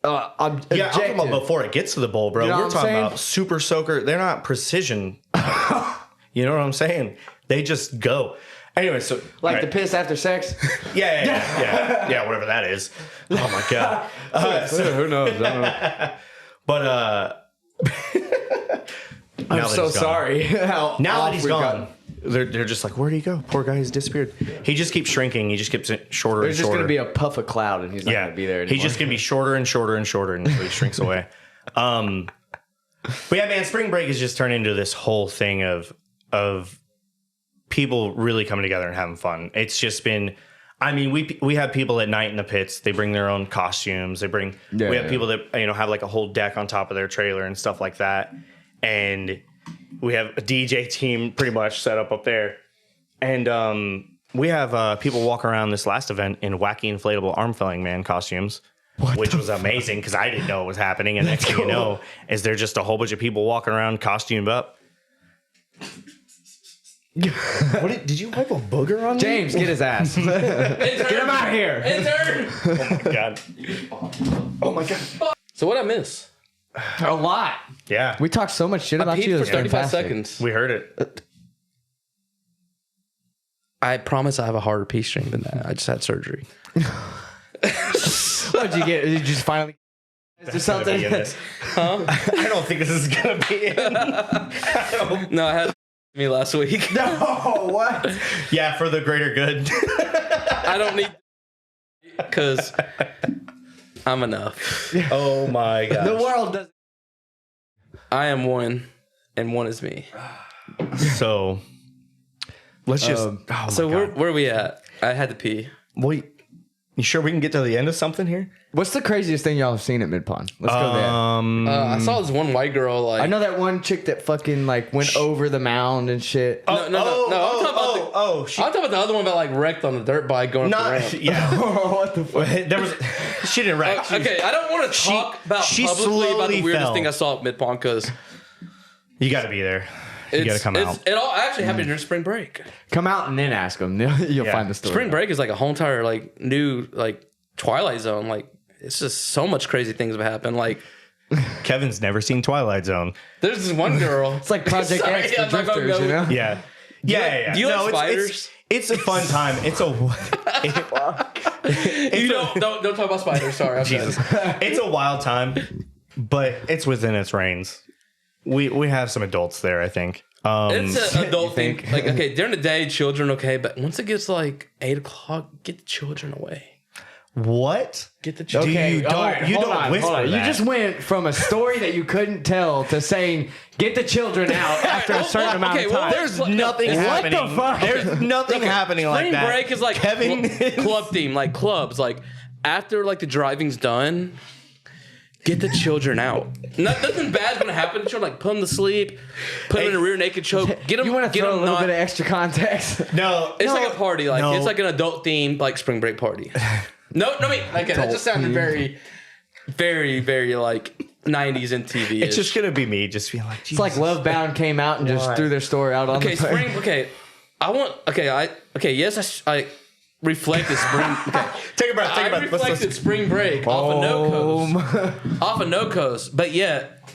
objective. Yeah, I'm talking about before it gets to the bowl, bro. You know We're talking about super soaker. They're not precision. You know what I'm saying? They just go. Anyway, so like the piss after sex? Yeah, whatever that is. Oh my god. Who knows? I don't know. But I'm so sorry. Now that he's gone, they're just like, where'd he go? Poor guy, he's disappeared. He just keeps shrinking. He just keeps shorter and shorter. There's just gonna be a puff of cloud, and he's not gonna be there anymore. He's just gonna be shorter and shorter and shorter until he shrinks away. But yeah, man, spring break has just turned into this whole thing of people really coming together and having fun. It's just been. I mean, we have people at night in the pits. They bring their own costumes. We have people that have like a whole deck on top of their trailer and stuff like that. And we have a DJ team pretty much set up there. And we have people walk around this last event in wacky inflatable arm filling man costumes, which was amazing because I didn't know it was happening. And next thing you know, is there just a whole bunch of people walking around costumed up. Did you wipe a booger on James, me? Get his ass. Get him out of here. Intern. Oh my god. Oh my god. So what I miss? A lot. Yeah. We talked so much shit I about peed you. for It's 35 fantastic. seconds. We heard it. I promise I have a harder pee stream than that. I just had surgery. What'd you get? Did you just finally? Is there Gonna be something? in this. Huh? I don't think this is gonna be in. No, I had me last week. No, what? Yeah, for the greater good. I don't need because I'm enough. Oh my god. The world does. I am one, and one is me. So let's just. So where are we at? I had to pee. Wait. You sure we can get to the end of something here? What's the craziest thing y'all have seen at Midpond? Let's go there. I saw this one white girl. Like I know that one chick that fucking like went over the mound and shit. No. I'm talking about I'm talking about the other one that like wrecked on the dirt bike going up the ramp. Yeah. What the fuck? There was. She didn't wreck. Okay, I don't want to talk about she publicly about the slowly weirdest fell. thing I saw at Midpond because You got to be there. You got to come out. It all actually happened during spring break. Come out and then ask them. You'll find the story. Spring break is like a whole entire like new like Twilight Zone. Like it's just so much crazy things have happened. Like Kevin's never seen Twilight Zone. there's this one girl. It's like Project Sorry, X for I'm not gonna drifters, go- you know? Yeah. Yeah. Do you like spiders? It's a fun time. It's a. You don't talk about spiders. Sorry, I'm Jesus. It's a wild time, but it's within its reins. We have some adults there, I think. It's an adult thing. Like, okay, during the day, children, okay, but once it gets like 8 o'clock, get the children away. What? Get the children. Okay, You don't- all right, you hold don't on, whisper hold on. You that. just went from a story that you couldn't tell to saying get the children out after a certain amount of time. There's nothing happening. What the fuck? There's nothing happening like Spring that. break is like Kevin club theme, like clubs. Like after like the driving's done, get the children out. Nothing bad's gonna happen. Children like put them to sleep, put them in a rear naked choke. Get them. You want to get throw a them little not. bit of extra context? No, It's like a party. Like no. it's like an adult themed like spring break party. No, I mean, okay, that just sounded very, very, very like 90s and TV. It's just gonna be me, just being like, It's like Love Bound came out and just Why? threw their story out on okay, the spring. Okay, yes, I reflected spring. Okay, Take a breath. Take a I breath. reflected spring break off of no coast, off of no coast, but yet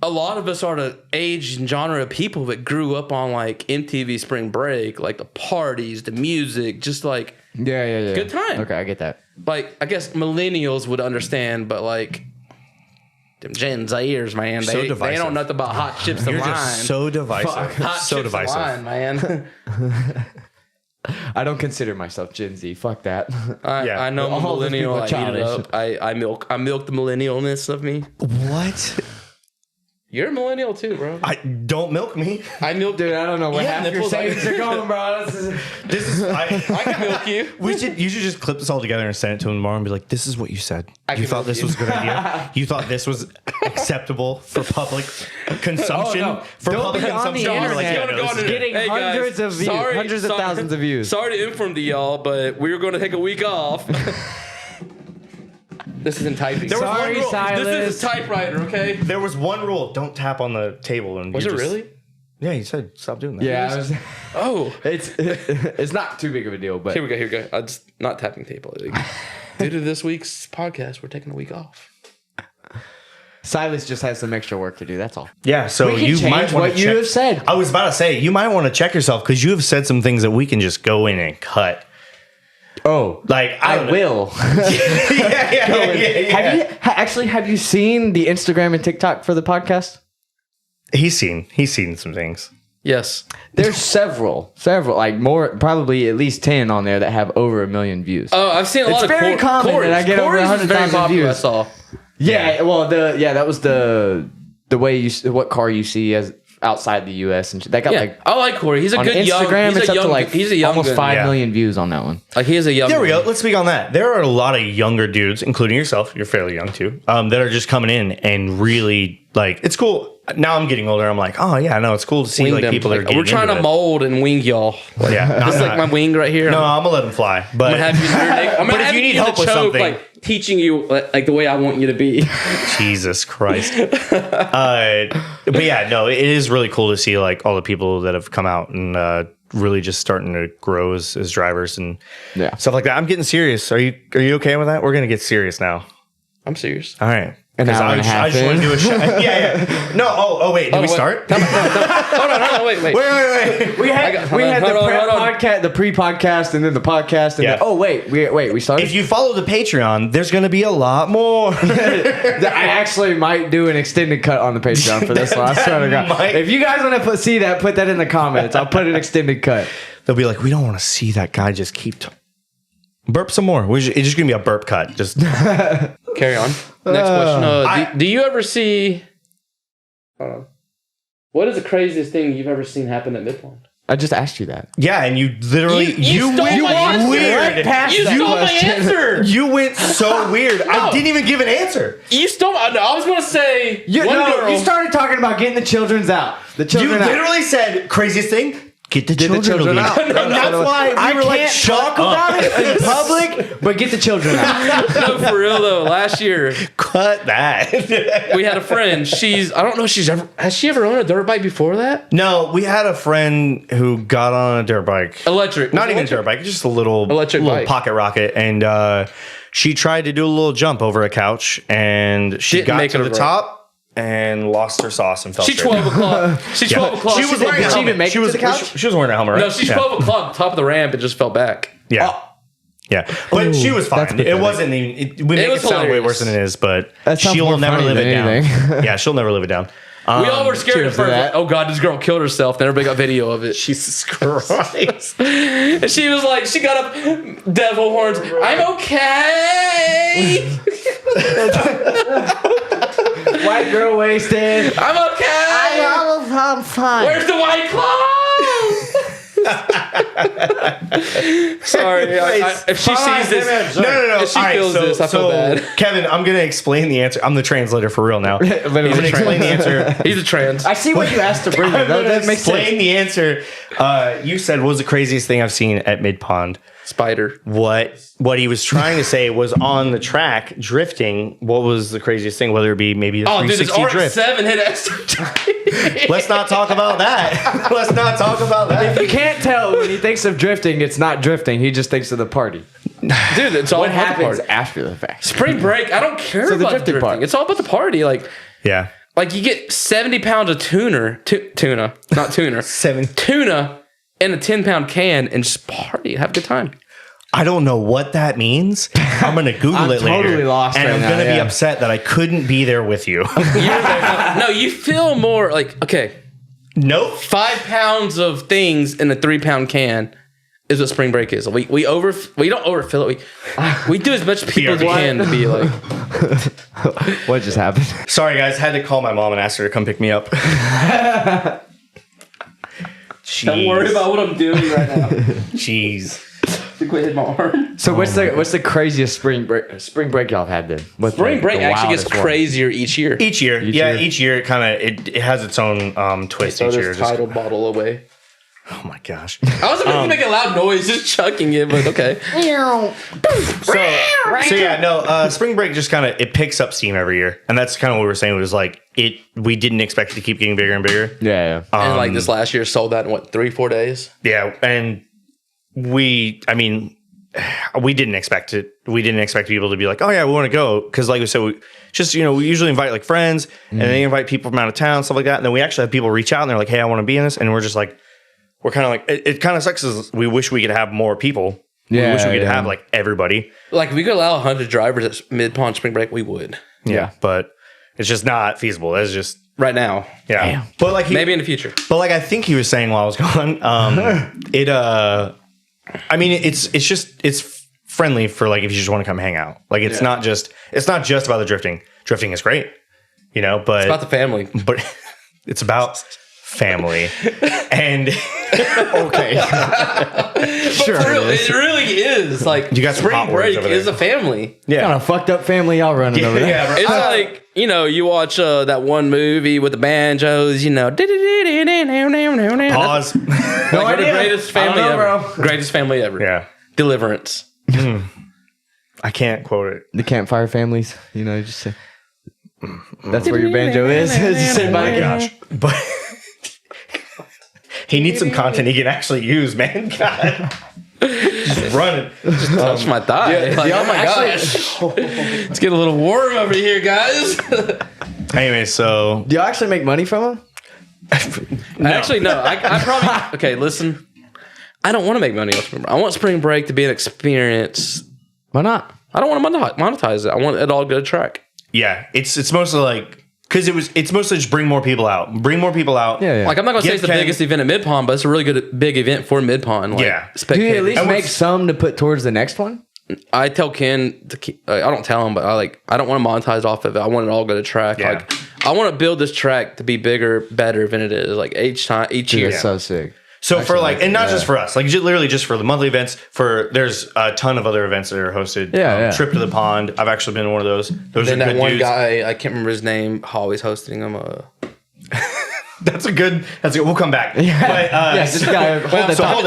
a lot of us are the age and genre of people that grew up on like MTV Spring Break, like the parties, the music, just like yeah. Good time. Okay, I get that. like I guess millennials would understand, but like them Gen Zers, man, So they divisive. don't know nothing about hot chips and You're lime. just so divisive. Hot So chips divisive. and lime, man. I don't consider myself Gen Z. Fuck that. I know I'm a All those millennial. people I are eat it childish. up. I milk the millennialness of me. What? You're a millennial too, bro. I don't milk me. I milk. Dude, I don't know where Yeah, half your nipples, savings are going, bro. This is. I can milk you. You should just clip this all together and send it to him tomorrow and be like, "This is what you said. You can thought milk this you." was a good idea. You thought this was acceptable for public consumption. Oh, no. For Don't public be on the consumption." You're like, internet. "Yeah, no, this is Getting Hey, guys, hundreds of views, hundreds of thousands of views. Sorry to inform to y'all, but we were going to take a week off. This isn't typing. There was Sorry, one rule. Silas. This is a typewriter, okay? There was one rule: don't tap on the table. And Was you it just- really? Yeah, you said stop doing that. Yeah, Oh, it's not too big of a deal, but here we go. I'm just not tapping tape. Like, due to this week's podcast, we're taking a week off. Silas just has some extra work to do. That's all. Yeah, so We can you change might want what to you check. have said. I was about to say you might want to check yourself because you have said some things that we can just go in and cut. Oh, Like I will. Have you seen the Instagram and TikTok for the podcast? He's seen some things. Yes. There's several, like more, probably at least 10 on there that have over 1 million views. Oh, I've seen a lot of very common that I get over Corey's is 100,000 very popular, views. I saw. Yeah, well, that was the way what car you see as outside the U.S. and that got Yeah, like I like Corey. He's a on good Instagram. young. It's He's a up young. to like He's a young. almost gun. 5 Yeah. million views on that one. Like he is a young. There we gun. go. Let's speak on that. There are a lot of younger dudes, including yourself. You're fairly young too. That are just coming in and really like. It's cool. Now I'm getting older. I'm like, oh yeah, no, it's cool to see Wing like them. people that are Like, getting we're trying into to it. mold and wing y'all. Yeah, This is like my wing right here. No, I'm gonna let him fly. But I'm gonna have you. I'm But gonna if have you need in the help with choke, something- like teaching you like the way I want you to be. Jesus Christ. But yeah, no, it is really cool to see like all the people that have come out and really just starting to grow as drivers and Yeah. stuff like that. I'm getting serious. Are you okay with that? We're gonna get serious now. I'm serious. All right. An hour and a half I just want to do a shot. Yeah. No. Oh, wait. Did we start? Hold on. Wait. Wait. We had the pre-podcast and then the podcast. And then, we started? If you follow the Patreon, there's going to be a lot more. I actually might do an extended cut on the Patreon for this one. I swear to God. If you guys want to see that, put that in the comments. I'll put an extended cut. They'll be like, we don't want to see that guy just keep burp some more. It's just going to be a burp cut. Just carry on. Next question. Do you ever see... Hold on. What is the craziest thing you've ever seen happen at Midpond? I just asked you that. Yeah, and you literally... You stole my answer. Weird. You stole my answer. You went so weird. No. I didn't even give an answer. You stole... I was going to say... You started talking about getting the children's out. You literally said, craziest thing... Get the children out. And that's why we were like shocked about it in public, but get the children out. No, for real though. Last year, cut that. We had a friend. I don't know if has she ever owned a dirt bike before that? No, we had a friend who got on a dirt bike. Electric. Not even a dirt bike, just a little bike. Pocket rocket. And she tried to do a little jump over a couch and she got to the top. And lost her sauce and fell. She's 12 o'clock. She's 12 o'clock. She was wearing a helmet. She was wearing a helmet, right? No, she's 12 o'clock, top of the ramp, and just fell back. Yeah. Yeah. But she was fine. It wasn't even... We make it sound way worse than it is, but she'll never live it down. Yeah, she'll never live it down. We all were scared at first. Like, oh, God, this girl killed herself. Then everybody got video of it. Jesus Christ. And she was like, she got up, devil horns. I'm okay. White girl wasted. I'm okay. I'm fine. Where's the white claw? Sorry. If she sees this. No. If she feels this, I feel bad. Kevin, I'm going to explain the answer. I'm the translator for real now. He's going to explain the answer. He's a trans. I see what you asked to bring. That makes sense. Explain the answer. You said, what was the craziest thing I've seen at Midpond? Spider. What he was trying to say was on the track drifting. What was the craziest thing? Whether it be maybe a 360 drift. Oh, dude, this RX-7 hit Let's not talk about that. Let's not talk about that. If you can't tell when he thinks of drifting, it's not drifting. He just thinks of the party. Dude, it's all what about happens the party. After the fact. Spring break. I don't care So the about drifting drifting. part. It's all about the party. Yeah. Like you get 70 pounds of tuna, not tuna, tuna in a 10-pound can and just party, have a good time. I don't know what that means. I'm going to Google it later. Totally lost and I'm going to be upset that I couldn't be there with you. No, you feel more like, okay. Nope. 5 pounds of things in a 3-pound can is what spring break is. We don't overfill it. We do as much people as we can to be like. What just happened? Sorry, guys. Had to call my mom and ask her to come pick me up. Don't worry about what I'm doing right now. Jeez. Quit hitting my arm. So what's the craziest spring break y'all have had then? What's spring break actually gets crazier each year. Each year it kind of it has its own twist each year. Title bottle away. Oh my gosh! I was about to make a loud noise, just chucking it, but okay. so yeah, no. Spring break just kind of it picks up steam every year, and that's kind of what we were saying. It was like we didn't expect it to keep getting bigger and bigger. Yeah. And like this last year sold that in what 3-4 days. Yeah, and we didn't expect it. We didn't expect people to be like, oh yeah, we want to go. Because like we said, we usually invite like friends and they invite people from out of town, stuff like that. And then we actually have people reach out and they're like, hey, I want to be in this. And we're just like, we're kind of like, it kind of sucks because we wish we could have more people. We wish we could have like everybody. Like if we could allow 100 drivers at Midpond spring break, we would. Yeah. But it's just not feasible. That's just right now. Yeah. Damn. But like maybe in the future. But like I think he was saying while I was gone, it's friendly for like if you just want to come hang out. Like it's not just about the drifting. Drifting is great, but it's about the family. But it's about family. And okay. Sure. For real, it really is. Like you got spring break is a family. Yeah. Kind of fucked up family y'all running over there. Yeah, it's like, you watch that one movie with the banjos, Pause. No idea. The greatest family ever. Bro. Greatest family ever. Yeah. Deliverance. I can't quote it. The campfire families, just say that's where your banjo is. Just sit by my gosh. But he needs some content he can actually use, man. God. just running. Just touched my thigh. Like, oh my gosh. It's getting a little warm over here, guys. Anyway, so Do y'all actually make money from them? Actually, no. I probably... Okay, listen. I don't want to make money off spring break. I want spring break to be an experience. Why not? I don't want to monetize it. I want it all to go to track. yeah, it's mostly like because it's mostly just bring more people out. Yeah. Like, I'm not going to say it's the biggest event at Midpond, but it's a really good big event for Midpond. Like, Yeah. Do you at least make some to put towards the next one? I tell Ken to keep, I don't tell him, but I don't want to monetize off of it. I want it all to go to track. Yeah. Like, I want to build this track to be bigger, better than it is. Like, each year. It's so sick. So for like, and not just for us, like literally just for the monthly events. There's a ton of other events that are hosted. Yeah. Trip to the Pond. I've actually been to one of those. Those Then are that good one dudes. guy, I can't remember his name, always hosting them. That's a good. We'll come back. Yeah. But, This guy.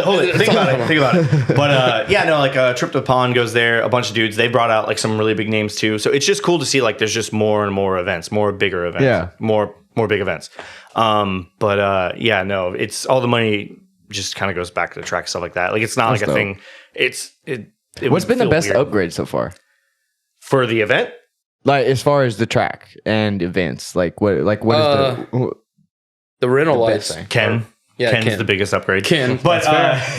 hold it. Think about it. But Trip to the Pond goes there. A bunch of dudes. They brought out like some really big names too. So it's just cool to see like there's just more and more events, more bigger events. Yeah. More big events. It's all the money just kind of goes back to the track, stuff like that. Like it's not like a thing. What's been the best weird. upgrade so far? For the event? Like as far as the track and events, what is The rental the big lights. thing? Ken's Ken. the biggest upgrade. Ken. But that's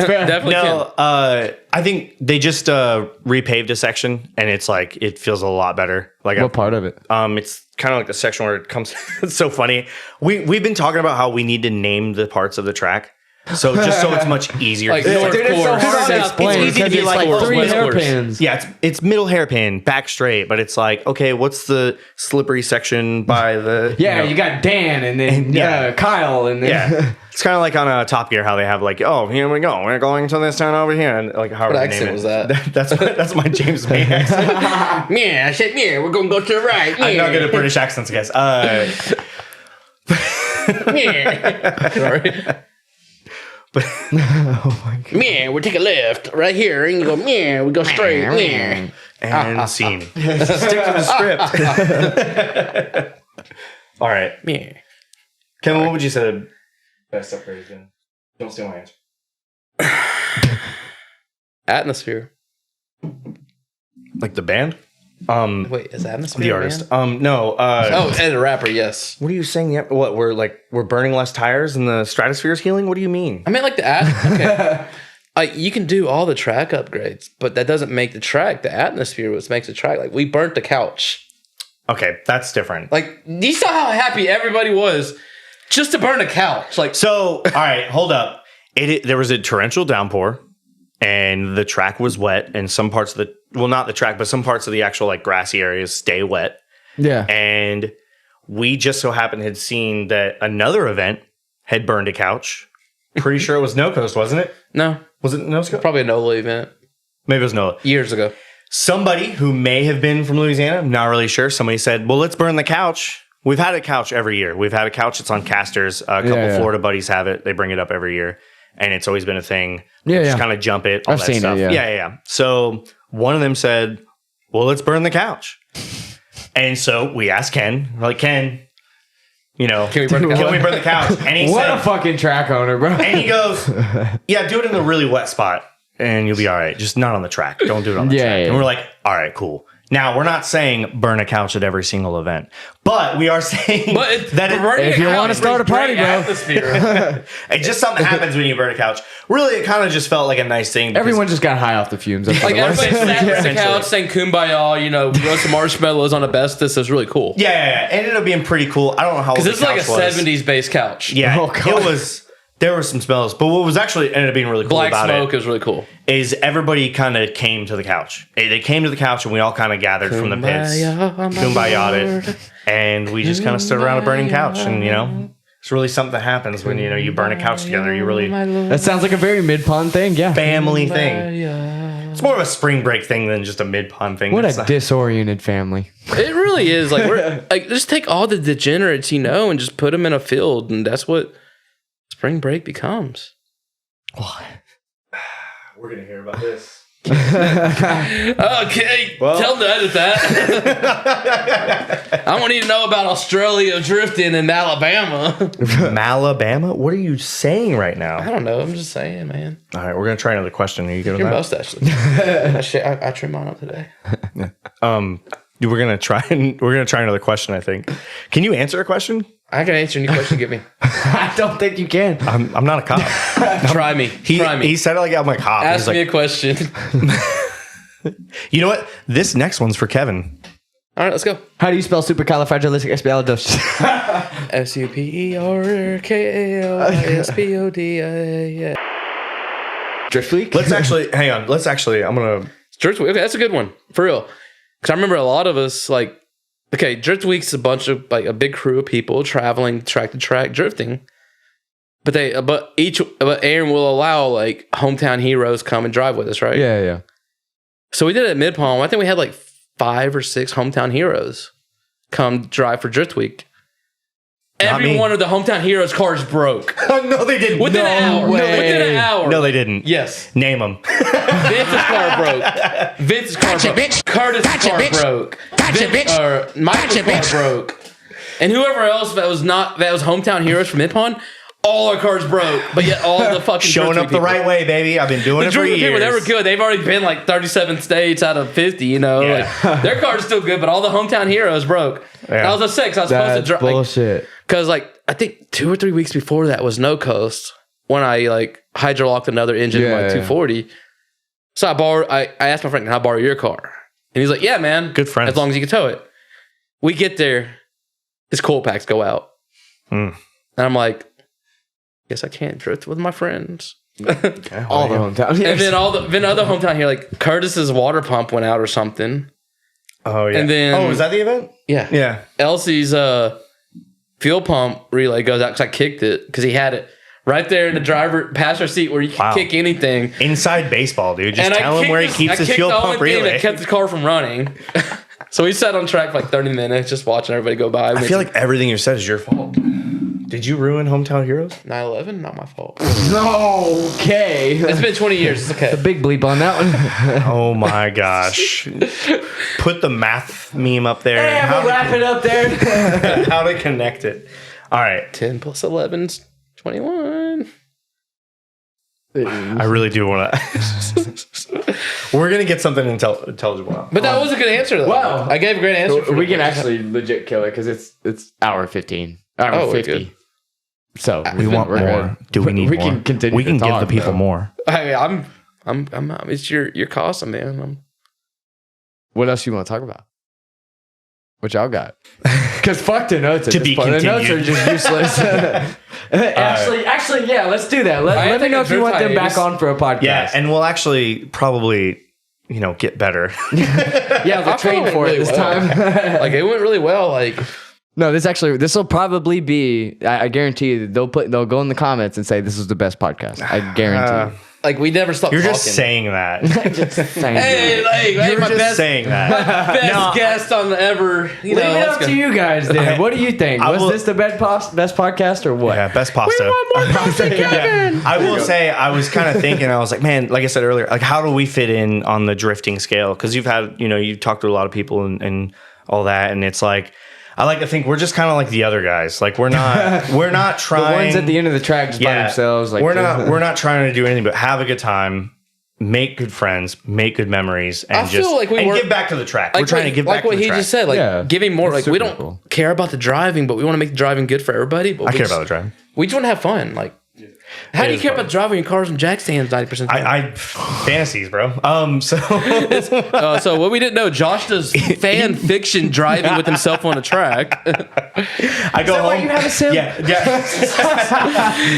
fair. Definitely Ken. I think they just repaved a section and it's like it feels a lot better. Like What part of it? it's kind of like the section where it comes. It's so funny. We've been talking about how we need to name the parts of the track. So just so it's much easier. Like to North Dude, it's so Course, hard to South explain. It's easy to be It's like, like 3 West Course. hairpins. Yeah, it's middle hairpin, back straight, but it's like, okay, what's the slippery section by the Yeah, you got Dan and then Kyle and then yeah. It's kind of like on Top Gear how they have like, oh, here we go, we're going to this town over here, and like how What they accent name it. was that? That's my James May accent. Yeah, I said, yeah, we're going to go to the right. I'm not good at British accents, guys. Yeah. Sorry. oh my god. Yeah, we'll take a left right here. And you go, yeah, we go straight. Yeah. And scene. Stick to the script. All right, Yeah. Kevin, what would you say the best upgrade has been? Don't steal my answer. Atmosphere. Like the band? Wait, is Atmosphere The a artist. band? No. Oh, and a rapper, yes. What are you saying? What we're burning less tires and the stratosphere is healing? What do you mean? I mean, like okay. You can do all the track upgrades, but that doesn't make the track. The atmosphere what makes the track. Like, we burnt the couch. Okay, that's different. Like, you saw how happy everybody was just to burn a couch. Like, So, all right, hold up. There was a torrential downpour, and the track was wet, and some parts of not the track, but some parts of the actual like grassy areas stay wet. Yeah. And we just so happened had seen that another event had burned a couch. Pretty sure it was No Coast, wasn't it? no, Was it No Coast? probably a NOLA event Maybe it was NOLA. years ago. Somebody who may have been from Louisiana, I'm not really sure. Somebody said, well, let's burn the couch. We've had a couch every year. We've had a couch that's on casters. A couple Florida buddies have it. They bring it up every year. And it's always been a thing. Just kind of jump it. All I've that seen stuff. it, yeah. Yeah. So one of them said, well, let's burn the couch. And so we asked Ken, we're like, Ken, Can we burn the couch? can we burn the couch? And he What said, a fucking track owner, bro. and he goes, yeah, do it in a really wet spot and you'll be all right. Just not on the track. Don't do it on the track. Yeah. And we're like, all right, cool. Now, we're not saying burn a couch at every single event, but we are saying if you want to start a party, bro. Atmosphere. it just something happens when you burn a couch. Really, it kind of just felt like a nice thing. Everyone just got high off the fumes. That's Like, what it was. everybody sat on the couch saying kumbaya, roast some marshmallows on asbestos. It was really cool. Yeah. It ended up being pretty cool. I don't know how old Because the it's like a couch was. 70s based couch. Yeah, Oh, God. it was. There were some smells, but what was actually ended up being really cool Black about smoke it is really cool. is everybody kind of came to the couch. They came to the couch and we all kind of gathered from the pits, kumbaya'd it, and we just kind of stood around a burning couch. And it's really something that happens when you burn a couch together. You really That sounds like a very Midpond thing. Yeah. family thing. It's more of a spring break thing than just a mid-pond thing. What It's a like- disoriented family. It really is. Like, we're like, just take all the degenerates and just put them in a field, and that's what spring break becomes. We're gonna hear about this. Okay, tell them to edit that. I want you to know about Australia drifting in Alabama. Alabama? What are you saying right now? I don't know. I'm just saying, man. All right, we're gonna try another question. Are you good with Your that? mustache. I trim mine up today. We're gonna try another question. I think. Can you answer a question? I can answer any question you give me. I don't think you can. I'm not a cop. Try me. Try me. He said it like I'm a cop. Ask me a question. You know what? This next one's for Kevin. All right, let's go. How do you spell supercalifragilisticexpialidocious? SUPERKALISPOD. Drift week? Let's actually hang on. I'm gonna Drift week. Okay, that's a good one for real. Because I remember a lot of us like. Okay, Drift Week's a bunch of like a big crew of people traveling track to track drifting. But Aaron will allow like hometown heroes come and drive with us, right? Yeah. So we did it at Midpond. I think we had like 5 or 6 hometown heroes come drive for Drift Week. Every one of the hometown heroes' cars broke. No, they didn't. Within an hour. Within an hour. No, they didn't. Yes. Name them. Vince's car broke. Vince's car broke. Curtis' car broke. Michael's car broke. And whoever else that was hometown heroes from Midpond, all our cars broke. But yet all the fucking showing up the right way, baby. I've been doing it for years. People, they were good. They've already been like 37 states out of 50. You know, like, their car's still good, but all the hometown heroes broke. Yeah. I was a 6. I was supposed to drive. Bullshit. Because like I think 2 or 3 weeks before that was no coast when I like hydrolocked another engine in my 240. So I asked my friend, "Can I borrow your car?" And he's like, "Yeah, man, good friend. As long as you can tow it." We get there, his coil packs go out, and I'm like, "Guess I can't drift with my friends." Okay, all the hometown, and then then other hometown here, like Curtis's water pump went out or something. Oh yeah. And then was that the event? Yeah. Elsie's fuel pump relay goes out because I kicked it because he had it right there in the passenger seat where you can kick anything. Inside baseball, dude. Just tell him where he keeps his fuel pump relay. That kept the car from running. So we sat on track for like 30 minutes just watching everybody go by. I feel like everything you said is your fault. Did you ruin Hometown Heroes? 9/11? Not my fault. Okay. It's been 20 years. It's okay. The big bleep on that one. Oh my gosh. Put the math meme up there. Hey, we'll wrap it up there. How to connect it. All right. 10 plus 11's 21. I really do want to. We're going to get something intelligible out. But that was a good answer, though. Wow. I gave a great answer. We can actually legit kill it because it's hour 15. Hour 50. So we want more. Do we need more? We can continue. We can give the people more. Hey, I'm it's your cause, man. What else you want to talk about? What y'all got? Because fuck the notes. To be continued. The notes are just useless. Actually, yeah. Let's do that. Let me know if you want them back on for a podcast. Yeah, and we'll actually probably get better. Yeah, we'll train for it this time. Like it went really well. Like. No, this will probably be. I guarantee you, they'll go in the comments and say this is the best podcast. I guarantee you. Like we never stopped. You're talking. just saying that. Just saying. You're my just best, saying that. Best guest on the ever. Leave it up to you guys. Then, what do you think? Was this the best podcast or what? Yeah, best pasta. We want more pasta, Kevin. I will say, I was kind of thinking. I was like, man, like I said earlier, like how do we fit in on the drifting scale? Because you've talked to a lot of people and all that, and it's like. I like to think we're just kind of like the other guys. Like we're not trying. The ones at the end of the track just by themselves. Like we're not trying to do anything but have a good time, make good friends, make good memories, and give back to the track. We're trying to give back to the track. Like what he just said, giving more. Like we don't care about the driving, but we want to make the driving good for everybody. But I care about the driving. We just want to have fun. Like. How do you care about driving your cars and jack stands 90% of the time? I fantasies, bro. So what we didn't know, Josh does fan fiction driving with himself on a track. I go home. Why you have a sim? Yeah.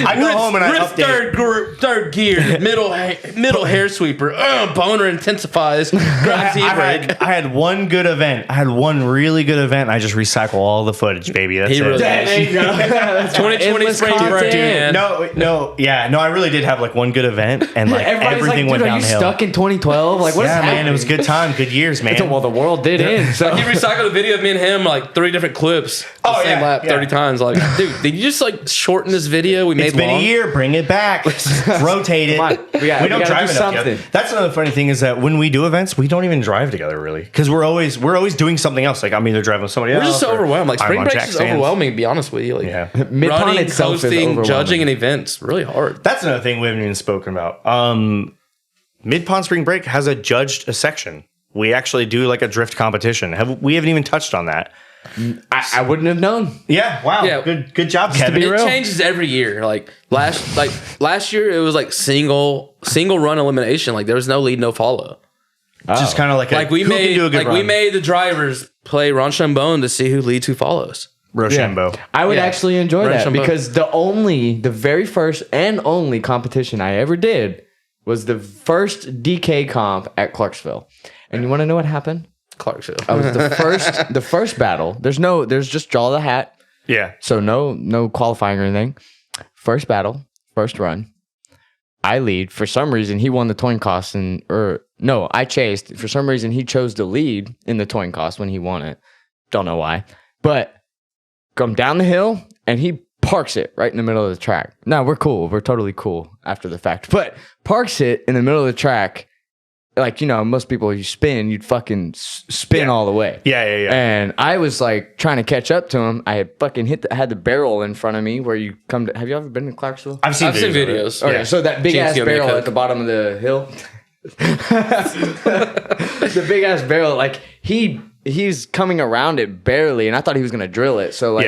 I go home and I update. Third gear, middle hair sweeper. Boner intensifies. I had one good event. I had one really good event. And I just recycle all the footage, baby. That's it. There you go. 2020 spring break. No, I really did have like one good event, and like everything went downhill. Are you stuck in 2012? Like, what is happening? Man, it was a good time, good years, man. Well, the world did end. So he recycled a video of me and him, like 3 different clips. the same lap 30 times. Like, dude, did you just like shorten this video we made? It's been a year. Bring it back. Rotate it. We don't drive enough together. That's another funny thing is that when we do events, we don't even drive together really because we're always doing something else. Like I'm either driving with somebody else. We're just so overwhelmed. Like spring break is overwhelming. To be honest with you, like Midpond running, itself coasting, is judging, and events really hard. That's another thing we haven't even spoken about. Midpond Spring Break has a section. We actually do like a drift competition. We haven't even touched on that. I wouldn't have known. Yeah. Wow. Yeah. Good job, Kevin. It changes every year. Like last year, it was like single run elimination. Like there was no lead, no follow. Just kind of like we made the drivers play Rochambeau to see who leads, who follows. Rochambeau. I would actually enjoy that because the very first and only competition I ever did was the first DK comp at Clarksville. And you want to know what happened? Clarksville. I was the first battle. There's just draw the hat. Yeah. So no qualifying or anything. First battle, first run. I lead. For some reason, he won the towing cost I chased. For some reason, he chose to lead in the towing cost when he won it. Don't know why. But come down the hill and he parks it right in the middle of the track. Now we're cool. We're totally cool after the fact. But parks it in the middle of the track. Like, most people, you spin, you'd fucking spin all the way. Yeah. And I was like trying to catch up to him. I had fucking had the barrel in front of me where you come to. Have you ever been to Clarksville? I've seen videos. Okay, so that big ass barrel at the bottom of the hill. The big ass barrel, like he's coming around it barely, and I thought he was gonna drill it. So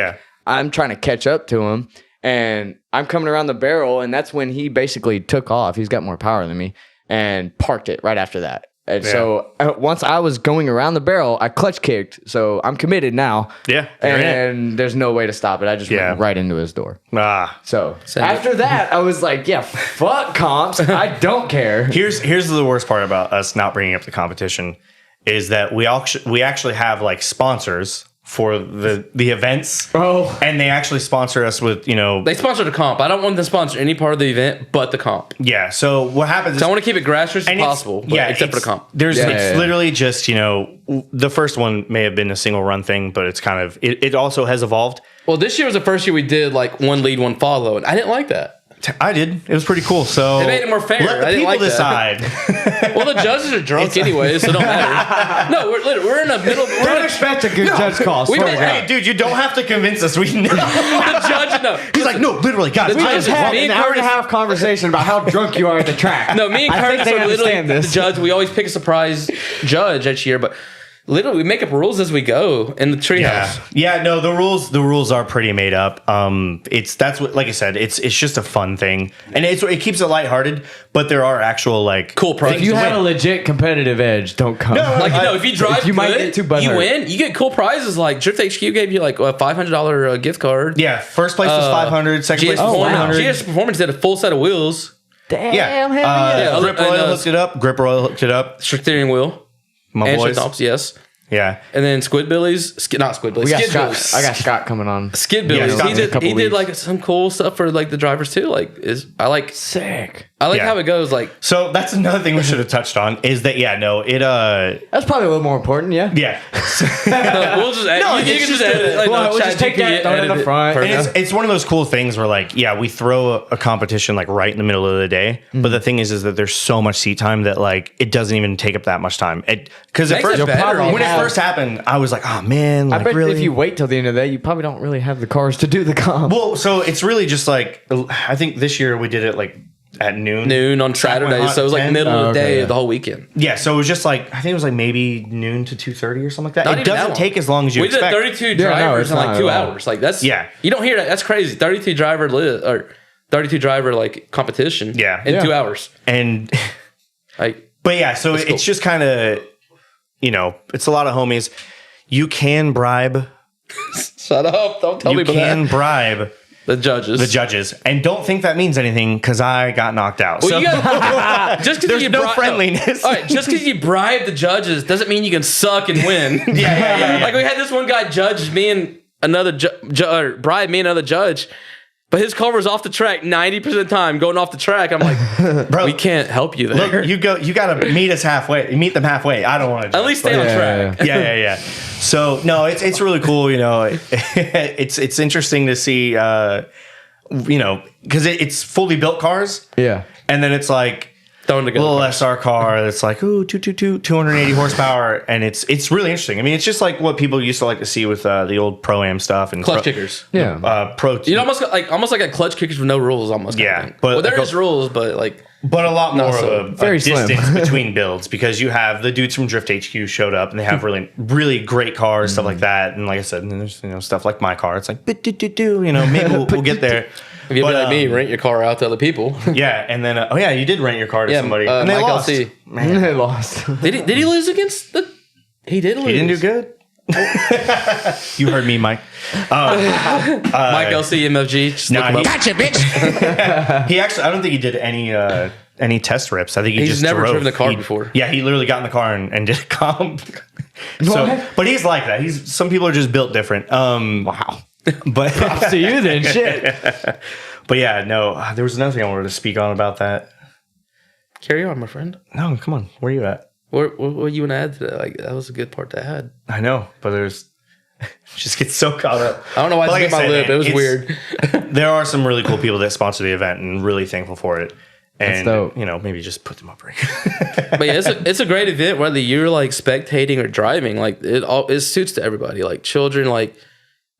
I'm trying to catch up to him, and I'm coming around the barrel, and that's when he basically took off. He's got more power than me. And parked it right after that. And so once I was going around the barrel, I clutch kicked. So I'm committed now. Yeah. And there's no way to stop it. I just went right into his door. So after that, I was like, fuck comps. I don't care. Here's the worst part about us not bringing up the competition is that we actually have like sponsors for the events. Oh. And they actually sponsor us with, They sponsor the comp. I don't want them to sponsor any part of the event but the comp. Yeah. So what happens is... So I want to keep it grassroots as possible, except for the comp. It's literally just, the first one may have been a single run thing, but it's kind of... It also has evolved. Well, this year was the first year we did like one lead, one follow, and I didn't like that. I did. It was pretty cool. So it made it more fair. Let the people decide. Well, the judges are drunk anyway, so it don't matter. No, we're in the middle. Don't expect a good judge call. Hey, dude, you don't have to convince us. We know. The judge, no. He's like, no, literally, guys. We just had an hour and a half conversation about how drunk you are at the track. No, me and Curtis are literally the judge. We always pick a surprise judge each year, but literally we make up rules as we go in the treehouse. Yeah, no, the rules are pretty made up. That's what, like I said, it's just a fun thing, and it keeps it lighthearted. But there are actual like cool prizes. If you had a legit competitive edge, don't come. If you drive, you might get too butthurt. You win. You get cool prizes like Drift HQ gave you like a $500 gift card. Yeah, first place was $500. Second place was $400. GS Performance did a full set of wheels. Damn, hell yeah. Grip Royal hooked it up. Grip Royal hooked it up. Steering wheel. My and boys. Tops, yes. Yeah. And then Squidbillies, not Squidbillies, Skidbillies. I got Scott coming on. Skidbillies. He did like some cool stuff for like the drivers too. Sick. I like how it goes. Like, so that's another thing we should have touched on is that that's probably a little more important. Yeah. We'll just edit. You can just edit it. We'll just take that, throw it in the front. And it's one of those cool things where like, we throw a competition like right in the middle of the day, but the thing is that there's so much seat time that like it doesn't even take up that much time. Because at first, when it first happened, I was like, oh man, like, I bet really? if you wait till the end of the day, you probably don't really have the cars to do the comp. Well, so it's really just like, I think this year we did it like at noon on Saturday, so it was like middle of the day of the whole weekend. Yeah, so it was just like, I think it was like maybe noon to 2:30 or something like that. It doesn't take as long as you expect. We did 32 drivers in like 2 hours. Like that's you don't hear that. That's crazy. 32 driver like competition. In 2 hours. And like, but yeah, so it's just kind of, it's a lot of homies. You can bribe. Shut up! Don't tell me about that. You can bribe. The judges. And don't think that means anything because I got knocked out. Well, just because there's no friendliness. All right, just because you bribe the judges doesn't mean you can suck and win. Yeah. Like we had this one guy judge me and another bribe me and another judge, But his car was off the track 90% of the time, going off the track. I'm like, bro, we can't help you there. Look, you got to meet us halfway. Meet them halfway. I don't want to. At least stay on track. Yeah. So no, it's really cool. You know, it's interesting to see. You know, because it's fully built cars. Yeah, and then it's like. A little SR car that's like, ooh, 280 horsepower. And it's really interesting. I mean, it's just like what people used to like to see with the old Pro-Am stuff. And clutch kickers. Yeah. You know, almost like a clutch kickers with no rules almost. Yeah. But there is rules, but like. But a lot more of a very distance between builds because you have the dudes from Drift HQ showed up and they have really, really great cars, stuff like that. And like I said, and then there's stuff like my car. It's like, you know, maybe we'll get there. If you'd be like me, rent your car out to other people. Yeah, and then you did rent your car to somebody, and they lost. Man, they lost. Did he lose against the? He did lose. He didn't do good. You heard me, Mike. Mike LC MFG. Just gotcha, bitch. He actually, I don't think he did any test rips. I think he's just never driven the car before. Yeah, he literally got in the car and did a comp. But he's like that. Some people are just built different. Wow. But props to you then, shit. But yeah, no, there was another thing I wanted to speak on about that. Carry on, my friend. No, come on. Where are you at? What you want to add to that? Like, that was a good part to add. I know, but there's just get so caught up. I don't know why I bit my lip. It was weird. There are some really cool people that sponsor the event and really thankful for it. And, you know, maybe just put them up right. But yeah, it's a great event, whether you're like spectating or driving. Like, it suits to everybody. Like, children, like,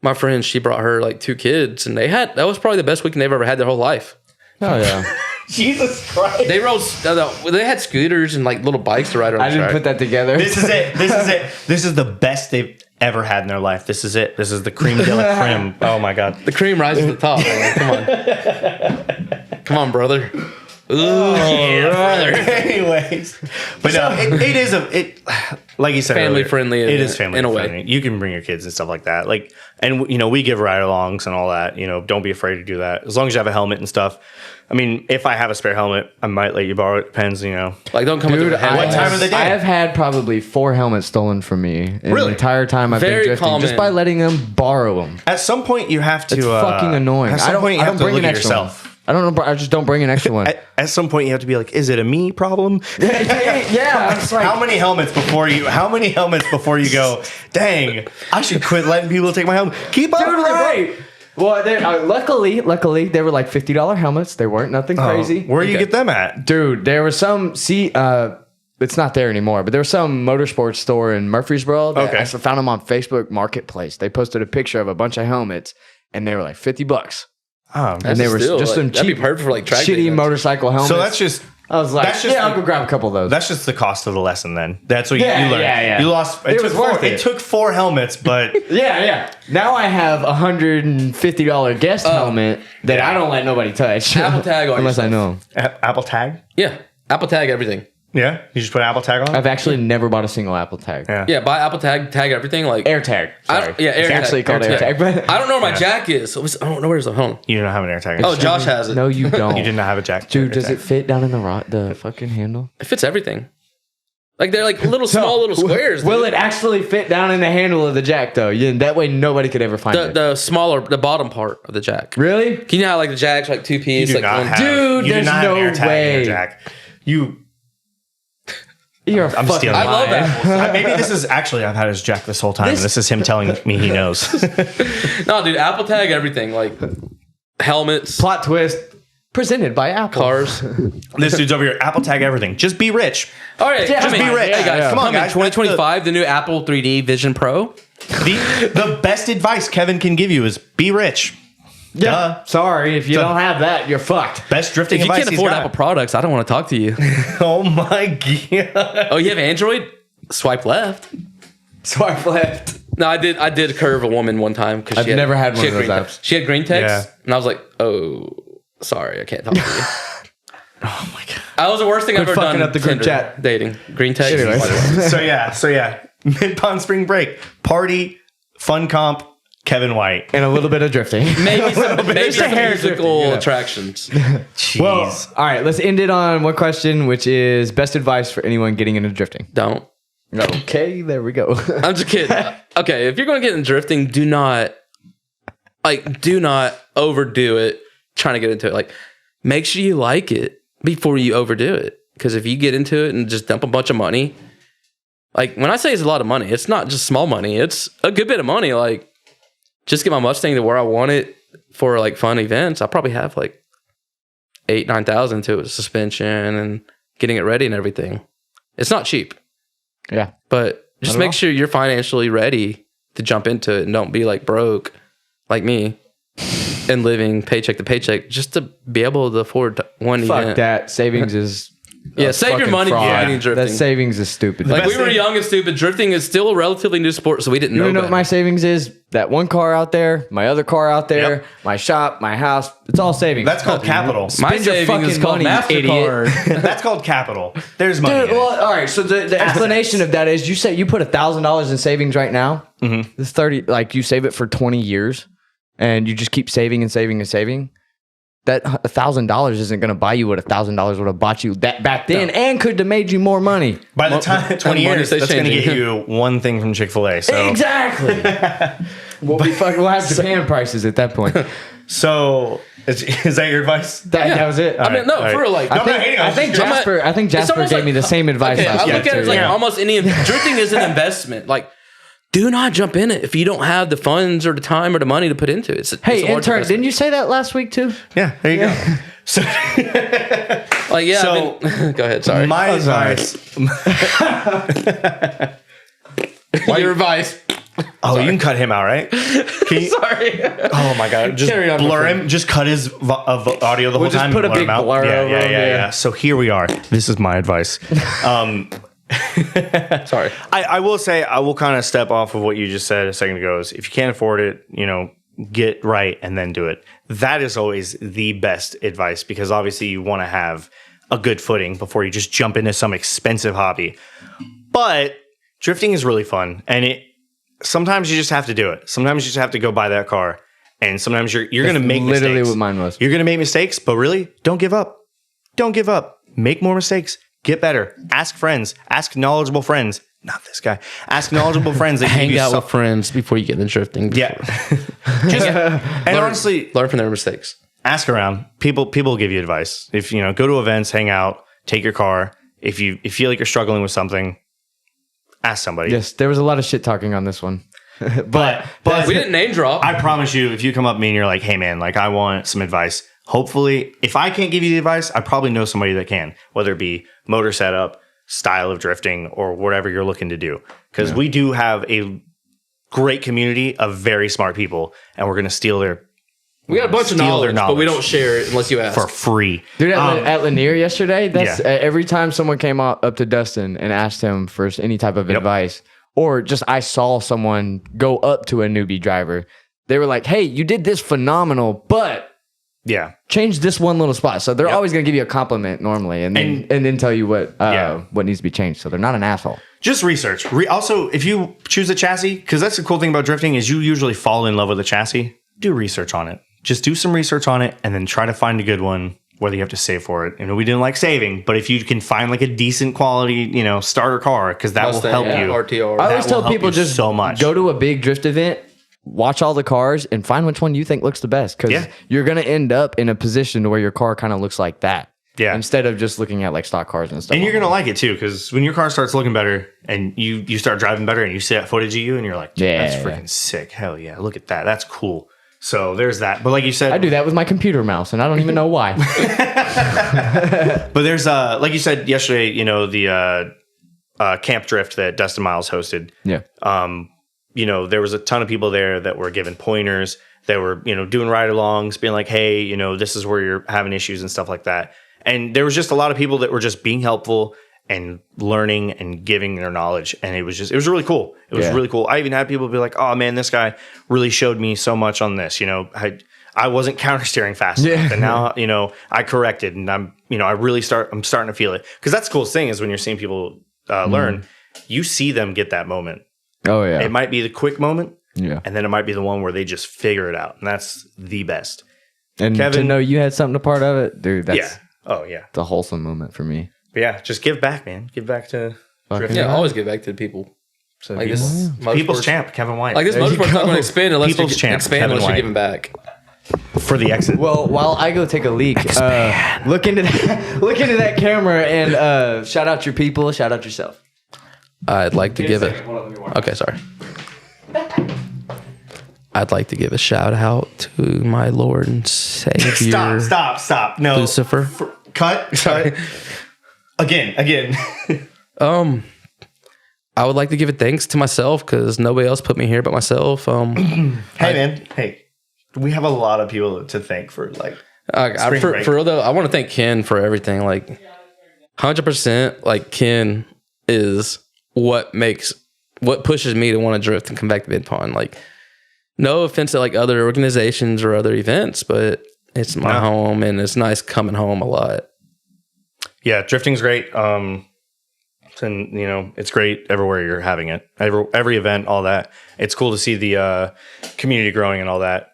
my friend, she brought her like 2 kids, and that was probably the best weekend they've ever had their whole life. Oh yeah. Jesus Christ. They rode. They had scooters and like little bikes to ride on. I didn't put that together. This is it. This is the best they've ever had in their life. This is it. This is the cream de la creme. Oh my god. The cream rises to the top. Man. Come on, brother. Ooh, yeah, brother. Anyways, but no, it is like you said, family earlier, friendly. It is family in a friendly. way. You can bring your kids and stuff like that. Like, and you know, we give ride-alongs and all that. You know, don't be afraid to do that as long as you have a helmet and stuff. I mean, if I have a spare helmet, I might let you borrow it. Depends, you know. Like, don't come with what time of the day? I have had probably 4 helmets stolen from me in the entire time I've been drifting, common. just by letting them borrow them. At some point, you have to. It's fucking annoying. At some point, you have to look at yourself. I don't know. I just don't bring an extra one. At some point, you have to be like, "Is it a me problem?" Yeah. I'm just like, how many helmets before you go? Dang, I should quit letting people take my helmet. Keep up, right? Well, luckily, they were like $50 helmets. They weren't nothing crazy. Where do you get them at, dude? There was some. It's not there anymore, but there was some motorsports store in Murfreesboro. I found them on Facebook Marketplace. They posted a picture of a bunch of helmets, and they were like $50. Oh, and they were just some that'd cheap, be perfect for like track shitty motorcycle helmets. So that's just. I was like, I'll go grab a couple of those. That's just the cost of the lesson. Then that's what you learned. Yeah. You lost. It took 4 helmets, but yeah. Now I have $150 guest helmet that I don't let nobody touch. Apple tag on unless yourself. I know. Apple tag. Yeah, Apple tag everything. Yeah, you just put Apple tag on. I've actually never bought a single Apple tag. Yeah, buy Apple tag everything like air tag. Sorry, air tag. Actually called air tag. But I don't know where my jack is. I don't know where's the home. You don't have an air tag. Oh, Josh has it. No, you don't. You did not have a jack. Dude, does it fit down in the fucking handle? It fits everything. Like, they're like small little squares. Will it actually fit down in the handle of the jack though? That way nobody could ever find it. The bottom part of the jack. Really? Can you have like the jack's like 2-piece? You do like not have. Dude, you there's do not no have an air tag in way. your jack. You're I'm fucking stealing. I love that. Maybe this is actually I've had his jack this whole time, and this is him telling me he knows. No, dude, Apple tag everything, like helmets, Plot twist. Presented by Apple. cars. This dude's over here. Apple tag everything. Just be rich. All right, Just be rich. Hey guys, Come on, guys. 2025, the new Apple 3D Vision Pro. The best advice Kevin can give you is be rich. Yeah. Duh. Sorry, if you don't have that, you're fucked. Best drifting If you advice can't he's afford got. Apple products, I don't want to talk to you. Oh my god. Oh, you have Android? Swipe left. Swipe left. No, I did curve a woman one time because I've never had one of those apps. She had green text, Yeah. and I was like, "Oh, sorry, I can't talk to you." Oh my god. That was the worst thing I've ever fucking done. up the group Tinder, chat. dating, green text. Anyway. So yeah. Midpond spring break party, fun comp, Kevin White, And a little bit of drifting. Maybe some musical yeah. attractions. Jeez. Well, all right, let's end it on one question, which is best advice for anyone getting into drifting. Don't. Okay, there we go. I'm just kidding. Okay, if you're going to get in drifting, do not. like, do not overdo it trying to get into it. Like, make sure you like it before you overdo it. Because if you get into it and just dump a bunch of money, like, when I say it's a lot of money, it's not just small money. It's a good bit of money. Like, just get my Mustang to where I want it for, like, fun events. I'll probably have, like, $8,000-9,000 to it, suspension and getting it ready and everything. It's not cheap. Yeah. But just make sure you're financially ready to jump into it and don't be, like, broke like me and living paycheck to paycheck just to be able to afford one event. Fuck that. Savings is... Yeah, save your money before drifting. That savings is stupid. Like, we were young and stupid. Drifting is still a relatively new sport, so we didn't know. You know what my savings is? That one car out there, my other car out there, my shop, my house. It's all savings. That's called capital. My savings is called MasterCard. That's called capital. There's money. Dude, well, all right. So the explanation of that is, you say you put $1,000 in savings right now. Mm-hmm. This 30, like, you save it for 20 years, and you just keep saving and saving and saving. That $1,000 isn't going to buy you what $1,000 would have bought you that back then, and could have made you more money. By the time 20 years, that's going to get you one thing from Chick-fil-A. So exactly. We'll have Japan prices at that point. So is that your advice? That was it. I mean, no, for real. Like, I think Jasper gave me the same advice last year. I look at it like almost any drifting is an investment. Like, do not jump in it if you don't have the funds or the time or the money to put into it. Hey, intern, didn't you say that last week too? Yeah, there you go. So, like, yeah. So, go ahead. Sorry. My advice. Your advice. Oh, you can cut him out, right? Sorry. Oh my God! Just blur him. Just cut his audio the whole time. Just put a big blur over him. Yeah. So here we are. This is my advice. Sorry. I will say, I will kind of step off of what you just said a second ago. Is if you can't afford it, get right and then do it. That is always the best advice, because obviously you want to have a good footing before you just jump into some expensive hobby. But drifting is really fun, and sometimes you just have to do it. Sometimes you just have to go buy that car, and sometimes you're going to make mistakes. Literally what mine was. You're going to make mistakes, but really, don't give up. Don't give up. Make more mistakes. Get better. Ask friends. Ask knowledgeable friends. Not this guy. Ask knowledgeable friends. That hang out with friends before you get into drifting. Yeah. And honestly, learn from their mistakes. Ask around. People will give you advice. If go to events, hang out, take your car. If you feel like you're struggling with something, ask somebody. Yes, there was a lot of shit talking on this one. but we didn't name drop. I promise you, if you come up to me and you're like, hey man, like, I want some advice. Hopefully, if I can't give you the advice, I probably know somebody that can, whether it be motor setup, style of drifting, or whatever you're looking to do. Because we do have a great community of very smart people, and we're going to steal their We got a bunch of knowledge, but we don't share it unless you ask. For free. Dude, at Lanier yesterday, every time someone came up to Dustin and asked him for any type of advice, or just I saw someone go up to a newbie driver, they were like, hey, you did this phenomenal, but change this one little spot. So they're always going to give you a compliment normally, and then tell you what needs to be changed. So they're not an asshole. Just research. Also, if you choose a chassis, because that's the cool thing about drifting is you usually fall in love with a chassis, do research on it. Just do some research on it and then try to find a good one, whether you have to save for it. We didn't like saving, but if you can find like a decent quality, starter car, because that Mustang, will help you. RTR. I always tell people just so much. Go to a big drift event, watch all the cars, and find which one you think looks the best. Because you're going to end up in a position where your car kind of looks like that. Yeah. Instead of just looking at like stock cars and stuff. And you're going to like it too, because when your car starts looking better and you start driving better and you see that footage of you and you're like, that's freaking sick. Hell yeah. Look at that. That's cool. So there's that. But like you said, I do that with my computer mouse and I don't even know why. But there's like you said yesterday, the camp drift that Dustin Miles hosted. Yeah. There was a ton of people there that were giving pointers. They were, doing ride-alongs, being like, hey, this is where you're having issues and stuff like that. And there was just a lot of people that were just being helpful and learning and giving their knowledge. And it was really cool. It was really cool. I even had people be like, oh man, this guy really showed me so much on this. I wasn't counter steering fast enough. And now, I corrected and I'm starting to feel it. Cause that's the coolest thing is when you're seeing people learn, you see them get that moment. Oh yeah. It might be the quick moment. Yeah. And then it might be the one where they just figure it out. And that's the best. And Kevin, to know you had something a part of it, dude, that's the wholesome moment for me. But yeah, just give back, man. Give back to drifting. Yeah, always give back to the people. So Like this people's champ, Kevin White. Like this motorsport's not going to expand unless People's you champ, expand Kevin unless you White. give him back. For the exit. Well, while I go take a leak, look into that camera and shout out your people, shout out yourself. I'd like to give it. Okay, sorry. I'd like to give a shout out to my Lord and Savior. Stop. No. Lucifer. Cut. Again. I would like to give it thanks to myself because nobody else put me here but myself. Hey, we have a lot of people to thank for like. For real though, I want to thank Ken for everything. Like, 100%. Like Ken is what pushes me to want to drift and come back to Midpond. Like, no offense to like other organizations or other events, but it's my home and it's nice coming home a lot. Yeah, drifting's great. And you know, it's great everywhere you're having it. Every event, all that. It's cool to see the community growing and all that.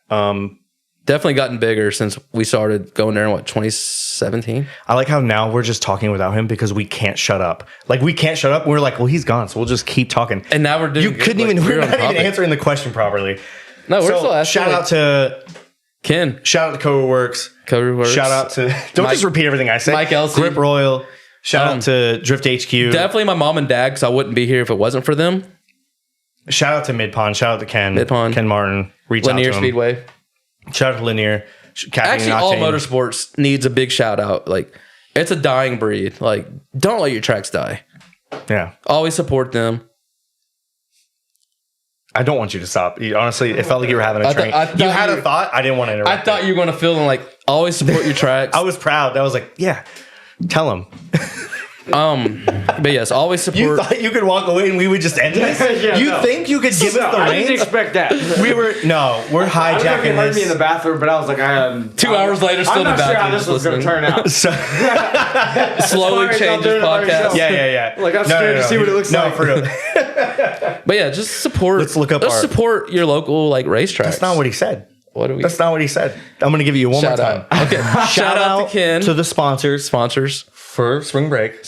Definitely gotten bigger since we started going there in 2017. I like how now we're just talking without him because we can't shut up. Like we can't shut up. We're like, well, he's gone, so we'll just keep talking. And now we're doing. You couldn't even. We're not even answering the question properly. No, we're still asking. Shout out to Ken. Shout out to Coworks. Shout out to. Don't just repeat everything I said. Mike Elsey. Grip Royal. Shout out to Drift HQ. Definitely my mom and dad, because I wouldn't be here if it wasn't for them. Shout out to Midpond. Shout out to Ken. Ken Martin. Reach Linear out to him. Speedway. Shout out to Linear. Actually, all motorsports needs a big shout out. Like, it's a dying breed. Like, don't let your tracks die. Yeah. Always support them. I don't want you to stop. Honestly, it felt like you were having a train. You had a thought. I didn't want to interrupt. I thought you were going to feel like, always support your tracks. I was proud. I was like, yeah, tell him. But yes, always support. You thought you could walk away and we would just end this? Think you could give us the reins? I didn't expect that. We're hijacking You heard this. me in the bathroom, but I was like, 2 hours later, still in the I'm not sure how bathroom. this was going to turn out. Slowly changes podcast. Yeah. Like, I'm scared to see what it looks like. No, for real. But yeah, just support. Let's look up. Support your local like racetracks. That's not what he said. That's not what he said. I'm going to give you one more time. Okay. Shout out to Ken. To the sponsors for Spring Break.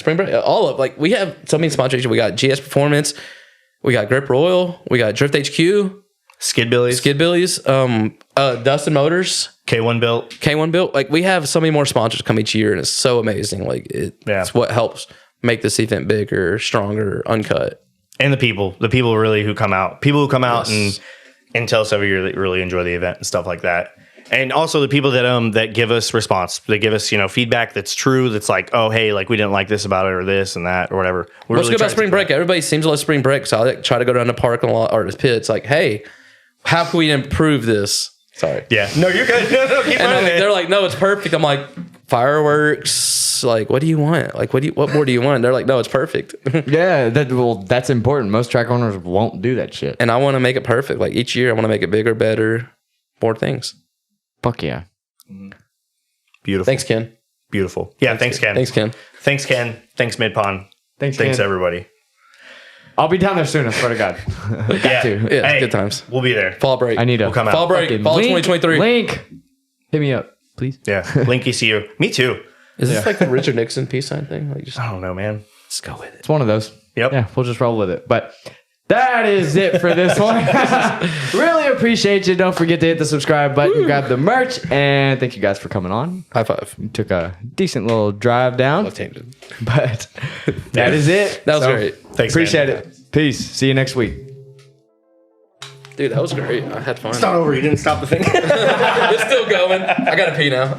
All of like we have so many sponsors. We got GS Performance, we got Grip Royal, we got Drift HQ, Skid Billies, Dustin Motors, K1 Built. Like we have so many more sponsors come each year, and it's so amazing. Like it's what helps make this event bigger, stronger, uncut. And the people really who come out, and tell us every year that really enjoy the event and stuff like that. And also the people that give us response, they give us, feedback that's true. That's like, oh, hey, like we didn't like this about it or this and that or whatever. What's good about spring break? Everybody seems to love spring break. So I try to go down the parking lot or the pits. Like, hey, how can we improve this? Sorry. Yeah. No, you're good. No, keep running. They're like, no, it's perfect. I'm like, fireworks. Like, what do you want? Like, what more do you want? They're like, no, it's perfect. Yeah, that's important. Most track owners won't do that shit. And I want to make it perfect. Like each year, I want to make it bigger, better, more things. Fuck yeah. Beautiful. Thanks, Ken. Beautiful. Yeah, thanks, Ken. Thanks, Ken. Thanks, Ken. Thanks, Midpond. Thanks, everybody. I'll be down there soon, I swear to God. Yeah, hey, good times. We'll be there. Fall break. I need we'll come out. Fall break. Fall 2023. Link. Hit me up, please. Yeah. Linky, see you. Me too. Is this like the Richard Nixon peace sign thing? Like I don't know, man. Let's go with it. It's one of those. Yep. Yeah, we'll just roll with it. But that is it for this one. Really appreciate you. Don't forget to hit the subscribe button, grab the merch, and thank you guys for coming on. High five. We took a decent little drive down. Left-handed. But that is it. That was great. Thanks, appreciate man. it. Peace. See you next week. Dude, that was great. I had fun. It's not over. You didn't stop the thing. It's still going. I gotta pee now.